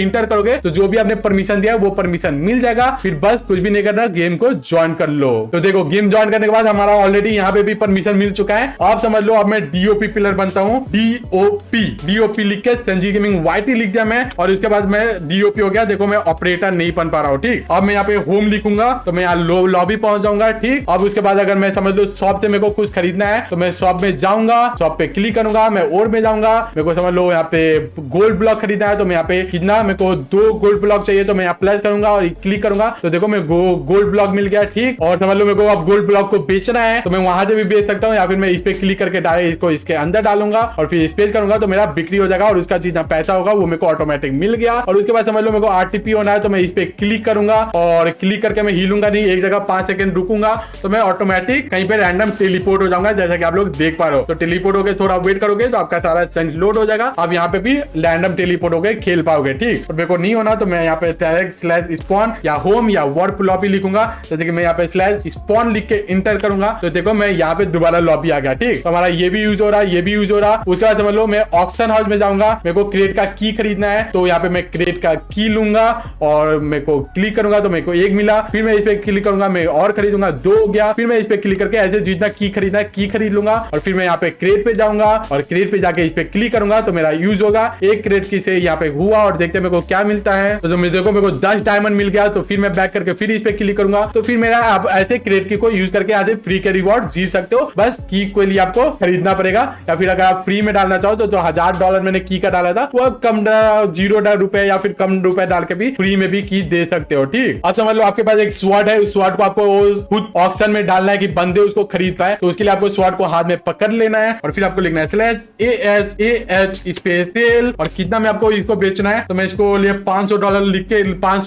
इंटर करोगे तो जो भी आपने परमिशन दिया वो परमिशन मिल जाएगा। फिर बस कुछ भी नहीं करना, गेम को ज्वाइन कर लो। तो देखो गेम ज्वाइन करने के बाद हमारा ऑलरेडी यहाँ पे भी परमिशन मिल चुका है। आप समझ लो अब मैं डीओपी प्लेयर बनता हूँ। डीओपी लिख के संजीव गेमिंग वाईटी लिख दिया मैं और उसके बाद मैं डीओपी हो गया। देखो मैं ऑपरेटर नहीं बन पा रहा हूँ। ठीक, अब मैं यहाँ पे होम लिखूंगा तो मैं यहाँ लॉबी पहुंच जाऊंगा। ठीक, अब उसके बाद अगर मैं समझ लो शॉप से मेरे को कुछ खरीदना है तो मैं शॉप में जाऊंगा, शॉप पे क्लिक करूंगा, मैं और में जाऊंगा। मेरे को समझ लो यहाँ पे गोल्ड ब्लॉक खरीदना है तो मैं यहाँ पे कितना, मेरे को 2 गोल्ड ब्लॉक चाहिए तो मैं यहाँ प्लस करूंगा और क्लिक करूंगा तो देखो मैं गोल्ड ब्लॉक मिल गया। ठीक, और समझ लो मेरे को अब गोल्ड ब्लॉक को बेचना है तो मैं वहां से भी बेच सकता हूँ, या फिर मैं इस पे क्लिक करके डायरेक्ट इसको इसके अंदर डालूंगा और फिर स्पेस करूंगा तो मेरा बिक्री हो जाएगा और उसका जितना पैसा होगा वो मेरे को ऑटोमेटिक मिल गया। और उसके बाद समझ लो मेरे को आरटीपी होना है तो मैं इस पे क्लिक करूंगा और क्लिक करके मैं हिलूंगा नहीं, एक जगह 5 सेकंड रुकूंगा तो मैं ऑटोमेटिक कहीं पे रैंडम टेलीपोर्ट हो जाऊंगा, जैसा कि आप लोग देख पा रहे हो। तो टेलीपोर्ट हो गए, थोड़ा वेट करोगे तो आपका सारा चेंज लोड हो जाएगा। आप यहाँ पे भी रैंडम टेलीपोर्ट हो गए खेल पाओगे। ठीक, और मेरे को नहीं होना तो मैं यहाँ पे डायरेक्ट स्लैश स्पॉन या होम या वर्ड लॉबी लिखूंगा। जैसे कि मैं यहाँ पे स्लैश स्पॉन लिख के इंटर करूंगा तो देखो मैं यहाँ पे दोबारा लॉबी आ गया। ठीक, तो हमारा ये भी यूज हो रहा है, ये भी यूज हो रहा है। उसके बाद समझ लो मैं ऑक्शन हाउस में जाऊंगा, मेरे को क्रेट का की खरीदना है तो यहाँ पे मैं क्रेट का की लूंगा और मेरे को क्लिक करूंगा तो मेरे को 1 मिला। फिर मैं इस पे क्लिक करूंगा, मैं और खरीदूंगा 2 हो गया। फिर मैं इस पे क्लिक करके ऐसे जितना की खरीदना है की खरीद लूंगा और फिर मैं यहाँ पे क्रेट पे जाऊंगा और क्रेट पे जाके इस पे क्लिक करूंगा तो मेरा यूज होगा। 1 क्रेट की से यहाँ पे हुआ और देखते हैं मेरे को क्या मिलता है। तो जो मेरे को 10 डायमंड मिल गया तो फिर मैं बैक करके फिर इस पे क्लिक करूंगा तो फिर मेरा आप ऐसे क्रेट की को यूज करके ऐसे फ्री के रिवॉर्ड जीत सकते हो। बस की के लिए आपको खरीदना पड़ेगा, या फिर अगर आप फ्री में डालना चाहो तो जो $1000 मैंने की का डाला था वो कम $0 या फिर कम रुपए डाल के भी फ्री में भी की दे सकते हो। ठीक, अब समझ लो आपके पास एक स्वॉर्ड है, उस स्वॉर्ड को आपको खुद ऑक्शन में डालना है कि बंदे उसको खरीद पाए। तो उसके लिए आपको स्वॉर्ड को हाथ में पकड़ लेना है और फिर आपको लिखना है /AH स्पेशल और कितना में आपको इसको बेचना है। तो मैं इसको लिए $500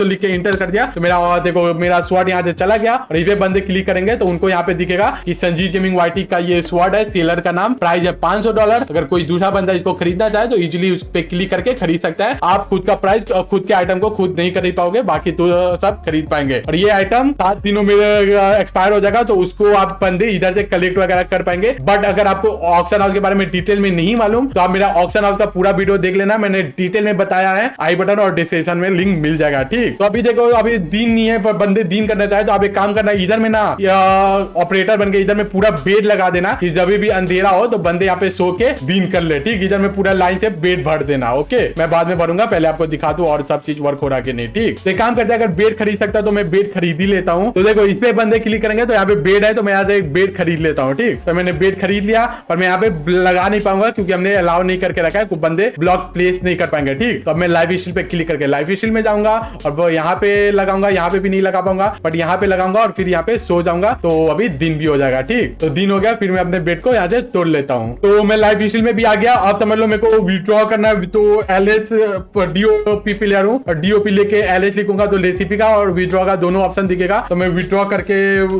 लिख के इंटर कर दिया तो मेरा देखो मेरा स्वॉर्ड यहाँ से चला गया और इस पे बंदे क्लिक करेंगे तो उनको यहाँ पे दिखेगा कि संजीव गेमिंग वाईटी का ये स्वॉर्ड है, सेलर का नाम, प्राइस है $500। अगर कोई दूसरा बंदा इसको खरीदना चाहे तो इजीली उस पे क्लिक करके खरीद सकता है। आप खुद का प्राइस खुद के आइटम को खुद नहीं खरीद पाओगे, बाकी तो सब खरीद पाएंगे। और ये आइटम 7 दिनों में एक्सपायर हो जाएगा तो उसको आप बंदे इधर से कलेक्ट वगैरह कर पाएंगे। बट अगर आपको ऑक्शन हाउस के बारे में डिटेल में नहीं मालूम तो आप मेरा ऑक्शन हाउस का पूरा वीडियो देख लेना, मैंने डिटेल में बताया है, आई बटन और डिस्क्रिप्शन में लिंक मिल जाएगा। ठीक, तो अभी देखो अभी दिन नहीं है पर बंदे दिन करना चाहे तो आप एक काम करना, इधर में ना ऑपरेटर बन के इधर में पूरा बेड लगा देना कि जब भी अंधेरा हो तो बंदे यहाँ पे सो के दिन कर ले। ठीक, इधर में पूरा लाइन से बेड भर देना। ओके, मैं बाद में भरूंगा, पहले आपको दिखा दूं और सब चीज वर्क हो रहा कि नहीं। ठीक, तो काम करते हैं, अगर बेड खरीद सकता तो मैं बेड खरीद ही लेता हूँ। तो देखो इस पे बंदे क्लिक करेंगे तो यहाँ पे बेड है तो मैं यहाँ से एक बेड खरीद लेता हूँ। ठीक, तो मैंने बेड खरीद लिया पर मैं यहाँ पे लगा नहीं पाऊंगा क्योंकि हमने अलाउ नहीं करके रखा है, कुछ बंदे ब्लॉक प्लेस नहीं कर पाएंगे। ठीक, तो अब मैं लाइव स्टील पे क्लिक करके लाइव स्टील में जाऊंगा और वो यहाँ पे लगाऊंगा, यहाँ पे भी नहीं लगा पाऊंगा बट यहाँ पे लगाऊंगा और फिर यहाँ पे सो जाऊंगा तो तो अभी दिन भी हो जाएगा। ठीक, तो दिन हो गया, फिर मैं अपने बेड को यहाँ से तोड़ लेता हूँ। तो मैं लाइफ हिस्ट्री में भी आ गया। आप समझ लो मेरे को विड्रॉ करना है, तो एलएस डीओपी प्लेयर हूँ, डीओपी लेके एलएस लिखूंगा तो रेसिपी का और विड्रॉ का दोनों ऑप्शन दिखेगा। तो मैं विड्रॉ करके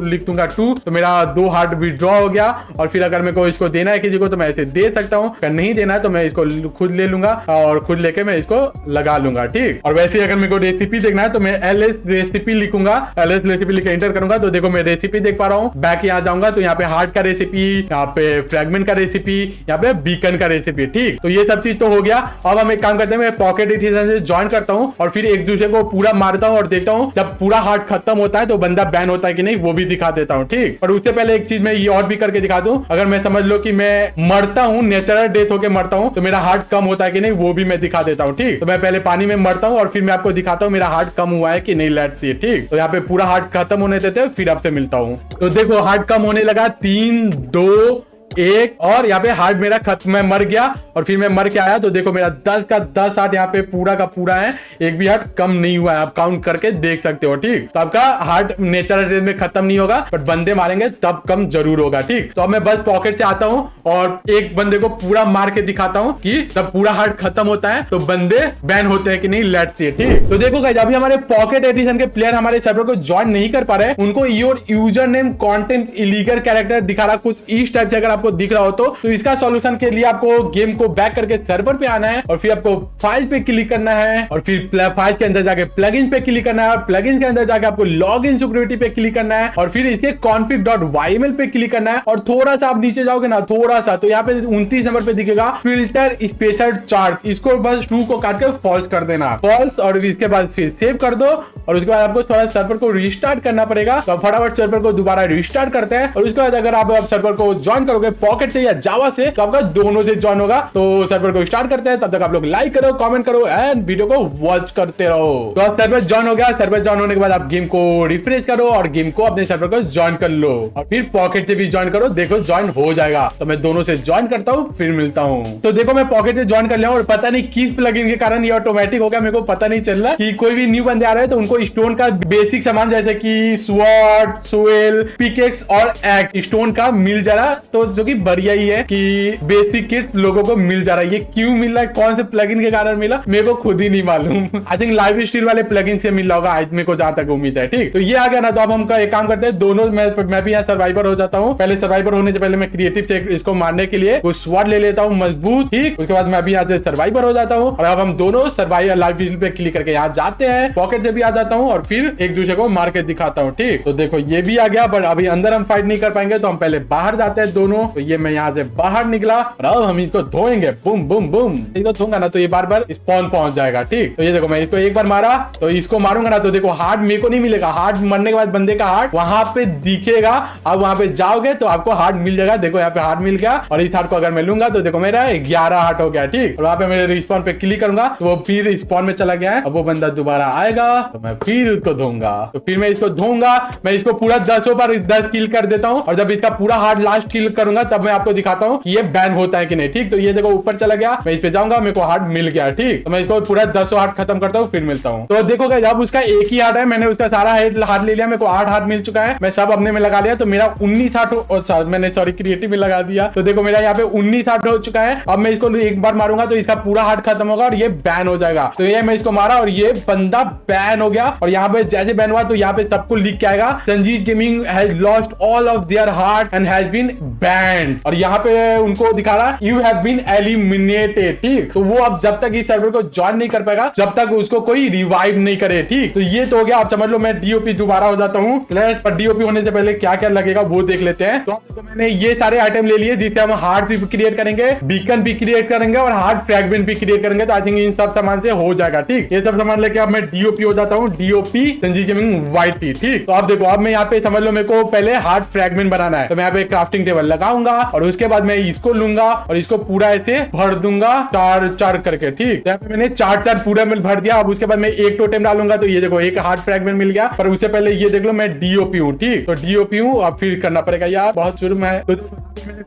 लिख दूंगा 2, तो मेरा 2 हार्ट विड्रॉ हो गया। और फिर अगर मेरे को इसको देना है किसी को तो मैं ऐसे दे सकता हूँ, अगर नहीं देना है तो मैं इसको खुद ले लूंगा और खुद लेके मैं इसको लगा लूंगा। ठीक, और वैसे अगर मेरे को रेसिपी देखना है तो मैं एलएस रेसिपी लिखूंगा, एलएस रेसिपी लिख एंटर करूंगा तो देखो मैं रेसिपी देख पा रहा हूँ। बैक यहाँ जाऊंगा तो यहाँ पे हार्ट का रेसिपी, यहाँ पे फ्रेगमेंट का रेसिपी, यहाँ पे बीकन का रेसिपी। ठीक, तो ये सब चीज तो हो गया। अब हम एक काम करते हैं, मैं पॉकेट एडिशन से ज्वाइन करता हूँ और फिर एक दूसरे को पूरा मारता हूँ और देखता हूँ जब पूरा हार्ट खत्म होता है तो बंदा बैन होता है कि नहीं वो भी दिखा देता हूँ। ठीक, और उससे पहले एक चीज मैं ये और भी करके दिखा दूं, अगर मैं समझ लो कि मैं मरता हूँ, नेचुरल डेथ होके मरता हूँ तो मेरा हार्ट कम होता है कि नहीं वो भी मैं दिखा देता हूँ। ठीक, तो मैं पहले पानी में मरता हूँ और फिर मैं आपको दिखाता हूँ मेरा हार्ट कम हुआ है कि नहीं। Let's see. ठीक, तो यहाँ पे पूरा हार्ट खत्म होने देते हैं, फिर आपसे मिलता हूँ। तो देखो हार्ट कम होने लगा, 3 2 1 और यहाँ पे हार्ट मेरा खत्म, मैं मर गया और फिर मैं मर के आया तो देखो मेरा 10 का 10 हार्ट यहाँ पे पूरा का पूरा है, एक भी हार्ट कम नहीं हुआ है। आप काउंट करके देख सकते हो। ठीक, तो आपका हार्ट नेचुरल डेथ में खत्म नहीं होगा, बट बंदे मारेंगे तब कम जरूर होगा। ठीक, तो अब मैं बस पॉकेट से आता हूँ और एक बंदे को पूरा मार के दिखाता हूँ कि तब पूरा हार्ट खत्म होता है तो बंदे बैन होते हैं कि नहीं। Let's see. ठीक, तो देखो गाइस अभी हमारे पॉकेट एडिशन के प्लेयर हमारे सर्वर को ज्वाइन नहीं कर पा रहे, उनको your user name content illegal character दिखा रहा कुछ इस टाइप से। अगर आपको दिख रहा हो तो इसका सॉल्यूशन के लिए आपको गेम को बैक करके सर्वर पे आना है और फिर आपको फाइल पे क्लिक करना है और फिर फाइल के अंदर जाके प्लगइन्स पे क्लिक करना है और प्लगइन्स के अंदर जाके आपको लॉगिन सिक्योरिटी पे क्लिक करना है और फिर इसके config.yml पे क्लिक करना है और थोड़ा सा आप नीचे जाओगे ना, थोड़ा सा, तो यहाँ पे 29 नंबर पे दिखेगा फिल्टर स्पेशल चार्ज, इसको बस ट्रू को काट के फॉल्स कर देना, फॉल्स, और इसके बाद फिर सेव कर दो और उसके बाद आपको थोड़ा सर्वर को रिस्टार्ट करना पड़ेगा। तो फटाफट सर्वर को दोबारा रिस्टार्ट करते हैं और उसके बाद अगर आप सर्वर को ज्वाइन करोगे पॉकेट से या जावा से तो आपका दोनों से ज्वाइन होगा। तो सर्वर को स्टार्ट करते हैं, तब तक आप लोग लाइक करो, कमेंट करो एंड वीडियो को वॉच करते रहो। तो सर्वर ज्वाइन हो गया, सर्वर ज्वाइन होने के बाद आप गेम को रिफ्रेश करो और गेम को अपने सर्वर को ज्वाइन कर लो और फिर पॉकेट से भी ज्वाइन करो, देखो ज्वाइन हो जाएगा। तो मैं दोनों से ज्वाइन करता हूँ फिर मिलता हूँ। तो देखो मैं पॉकेट से ज्वाइन कर लिया और पता नहीं किस प्लगइन के कारण ये ऑटोमेटिक हो गया, मेरे को पता नहीं चल रहा कि कोई भी न्यू बंदे आ रहे हैं तो उनको स्टोन का बेसिक सामान जैसे कि स्वॉर्ड, सोएल, पिकेक्स और एक्स स्टोन का मिल जा रहा, तो जो कि बढ़िया ही है कि बेसिक किट्स लोगों को मिल जा रहा है। ये क्यों मिल रहा है, कौन से प्लगइन के कारण मिला, मेरे को खुद ही नहीं मालूम। आई थिंक लाइव स्टील वाले प्लगइन से मिल रहा होगा, मेरे को जहां तक उम्मीद है। ठीक, तो ये आ गया ना, तो अब हम एक काम करते हैं, दोनों मैं भी यहाँ सर्वाइवर हो जाता हूँ। पहले सर्वाइवर होने से पहले मैं क्रिएटिव से इसको मारने के लिए कुछ स्वॉर्ड ले लेता हूँ मजबूत। ठीक, उसके बाद मैं भी यहाँ से सर्वाइवर हो जाता हूँ और अब हम दोनों सर्वाइवर लाइव स्टील पे क्लिक करके यहाँ जाते हैं, पॉकेट से भी आ जाता हूँ और फिर एक दूसरे को मार के दिखाता हूँ। ठीक, तो देखो ये भी आ गया, बट अभी अंदर हम फाइट नहीं कर पाएंगे तो हम पहले बाहर जाते हैं दोनों। तो ये मैं यहाँ से बाहर निकला और अब हम इसको धोएंगे, बूम बूम बूम। इसको धोऊंगा ना तो ये बार बार स्पॉन पहुंच जाएगा। ठीक, तो ये देखो मैं इसको एक बार मारा तो इसको मारूंगा ना तो देखो हार्ट मेरे को नहीं मिलेगा, हार्ट मरने के बाद बंदे का हार्ट वहां पे दिखेगा। अब वहां पे जाओगे तो आपको हार्ट मिल जाएगा, देखो यहाँ पे हार्ट मिल गया और इस हार्ट को अगर मैं लूंगा तो देखो मेरा 11 हार्ट हो गया। ठीक, और वहां पे मेरे रिस्पॉन पे क्लिक करूंगा तो वो फिर स्पॉन में चला गया है। अब वो बंदा दोबारा आएगा तो मैं फिर उसको धोऊंगा, तो फिर मैं इसको धोऊंगा, मैं इसको पूरा 10 पर 10 किल कर देता हूँ और जब इसका पूरा हार्ट लास्ट किल करूंगा तब मैं आपको दिखाता हूँ कि ये बैन होता है कि नहीं। ठीक, तो ये देखो ऊपर चला गया, मैं इस पे जाऊंगा, मेरे को हार्ट मिल गया। ठीक, तो मैं इसको पूरा 10 हार्ट खत्म करता हूँ फिर मिलता हूँ। तो देखो गाइस अब उसका एक ही हार्ट है, मैंने उसका सारा हार्ट ले लिया, मेरे को 8 हार्ट मिल चुका है, मैं सब अपने में लगा लिया तो मेरा 19 हार्ट, मैंने सॉरी क्रिएटिव में लगा दिया तो देखो मेरा यहाँ पे 19 हार्ट हो चुका है। अब मैं इसको एक बार मारूंगा तो इसका पूरा हार्ट खत्म होगा और ये बैन हो जाएगा। तो ये मैं इसको मारा और ये बंदा बैन हो गया और यहाँ पे जैसे बैन हुआ तो यहाँ पे सबको लिख के आएगा Sanjeev gaming has lost all of their heart and has been banned, और यहाँ पे उनको दिखा रहा यू हैव बीन एलिमिनेटेड। ठीक, तो वो अब जब तक इस सर्वर को ज्वाइन नहीं कर पाएगा जब तक उसको कोई रिवाइव नहीं करे। ठीक, तो ये तो हो गया, आप समझ लो मैं डीओपी दोबारा हो जाता हूँ। पर डीओपी होने से पहले क्या क्या लगेगा वो देख लेते हैं। तो मैंने ये सारे आइटम ले लिए जिससे हम हार्ट भी क्रिएट करेंगे, बीकन भी क्रिएट करेंगे और हार्ट फ्रैगमेंट भी क्रिएट करेंगे। तो आई थिंक इन सब सामान से हो जाएगा। ठीक, ये सब सामान लेके अब मैं डीओपी हो जाता हूँ, डीओपी संजीव गेमिंग वाईटी। ठीक, तो आप देखो अब मैं यहाँ पे समझ लो मेरे को पहले हार्ट फ्रैगमेंट बनाना है तो मैं यहाँ पे क्राफ्टिंग टेबल लगा लगाऊंगा और उसके बाद मैं इसको लूंगा और इसको पूरा ऐसे भर दूंगा 4 करके। ठीक, यहाँ पे मैंने 4 पूरा मिल भर दिया। अब उसके बाद मैं एक टोटेम डालूंगा तो ये देखो एक हार्ट फ्रैगमेंट मिल गया। पर उससे पहले ये देख लो मैं डीओपी हूँ। ठीक, तो डीओपी हूँ, अब फिर करना पड़ेगा यार, बहुत जुर्म है। तो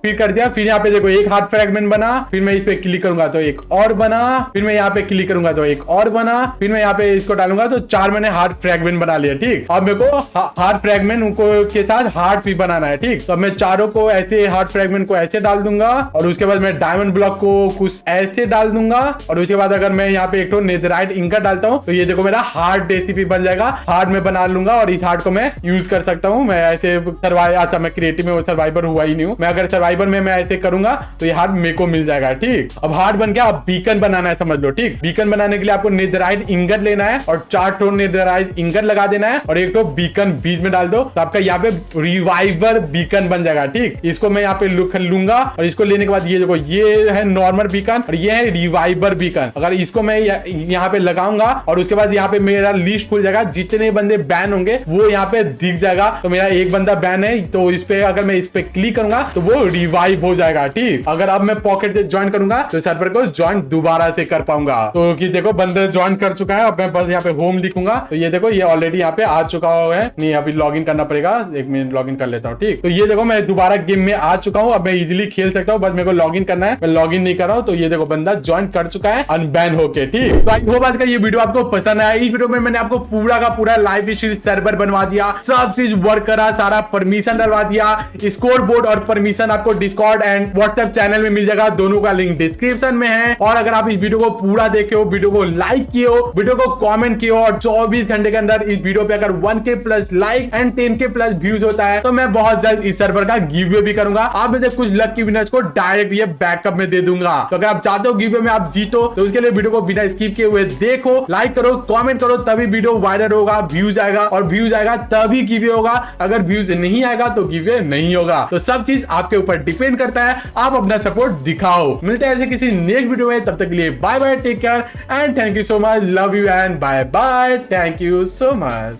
फिर कर दिया। फिर यहाँ पे देखो एक हार्ट फ्रैगमेंट बना, फिर मैं इस पे क्लिक करूंगा तो एक और बना, फिर मैं यहाँ पे क्लिक करूंगा तो एक और बना, फिर मैं यहाँ पे इसको डालूंगा तो 4 मैंने हार्ट फ्रैगमेंट बना लिया। ठीक, अब मेरे को हार्ट फ्रैगमेंट के साथ हार्ट भी बनाना है। ठीक, तो अब मैं चारों को ऐसे हार्ट फ्रैगमेंट को ऐसे डाल दूंगा और उसके बाद मैं डायमंड ब्लॉक को कुछ ऐसे डाल दूंगा और उसके बाद अगर मैं यहाँ पे एक तो नेथराइट इंगट डालता हूँ तो ये देखो मेरा हार्ट रेसिपी बन जाएगा। हार्ट में बना लूंगा और इस हार्ट को मैं यूज कर सकता हूँ। मैं ऐसे अच्छा मैं क्रिएटिव में सर्वाइवर हुआ ही नहीं हूँ। मैं अगर सर्वाइवर में मैं ऐसे करूंगा तो ये हार्ट मेरे को मिल जाएगा। ठीक, अब हार्ट बन गया। अब बीकन बनाना है, समझ लो। ठीक, बीकन बनाने के लिए आपको नेथराइट इंगट लेना है और 4 नेथराइट इंगट लगा देना है और एक तो बीकन बीच में डाल दो तो आपका यहाँ पे रिवाइवर बीकन बन जाएगा। ठीक, इसको मैं यहाँ पे लूंगा और इसको लेने के बाद ये देखो ये है नॉर्मल बीकन और ये है रिवाइवर बीकन। अगर इसको मैं यहाँ पे लगाऊंगा और उसके बाद यहाँ पे मेरा लिस्ट खुल जाएगा, जितने बंदे बैन होंगे वो यहाँ पे दिख जाएगा। तो मेरा एक बंदा बैन है तो इस पे अगर मैं इस पे क्लिक करूंगा तो वो रिवाइव हो जाएगा। ठीक, अगर अब मैं पॉकेट से ज्वाइन करूंगा तो सर्वर को ज्वाइन दोबारा से कर पाऊंगा। तो कि देखो बंदा ज्वाइन कर चुका है। अब मैं बस यहाँ पे होम लिखूंगा तो ये देखो ये ऑलरेडी यहाँ पे आ चुका है। नहीं, अभी लॉग इन करना पड़ेगा, 1 मिनट लॉग इन कर लेता हूँ। ठीक, तो ये देखो मैं दोबारा गेम में आ चुका हूँ। अब मैं इजिली खेल सकता हूँ, बस मेरे को लॉग इन करना है। मैं लॉग इन नहीं कर रहा हूँ तो ये देखो बंदा ज्वाइन कर चुका है अनबैन होके। ठीक, तो आई होप आज का ये वीडियो आपको पसंद आया। इस वीडियो में मैंने आपको पूरा का पूरा लाइव स्ट्रीम सर्वर बनवा दिया, सब चीज वर्क करा, सारा परमिशन डलवा दिया। स्कोर बोर्ड और परमिशन आपको डिस्कॉर्ड एंड व्हाट्सएप चैनल में मिल जाएगा, दोनों का लिंक डिस्क्रिप्शन में है। और अगर आप इस वीडियो को पूरा देखे हो, वीडियो को लाइक किए हो, वीडियो को कमेंट किए हो और 24 घंटे के अंदर इस वीडियो पे अगर 1K plus like and 10K plus views होता है तो मैं बहुत जल्द इस सर्वर का गिव भी करूंगा। आप में से कुछ लकी विनर्स को डायरेक्ट ये बैकअप में दे दूंगा। तो अगर आप चाहते हो गिव में आप जीतो तो उसके लिए वीडियो को बिना स्किप किए हुए देखो, लाइक करो, कमेंट करो, तभी वीडियो वायरल होगा, व्यूज आएगा और व्यूज आएगा तभी गिव होगा। अगर व्यूज नहीं आएगा तो गिव नहीं होगा। तो सब चीज आपके ऊपर डिपेंड करता है, आप अपना सपोर्ट दिखाओ। मिलते हैं ऐसे किसी नेक्स्ट वीडियो में, तब तक के लिए bye bye, take care and thank you so much, love you and bye bye, thank you so much.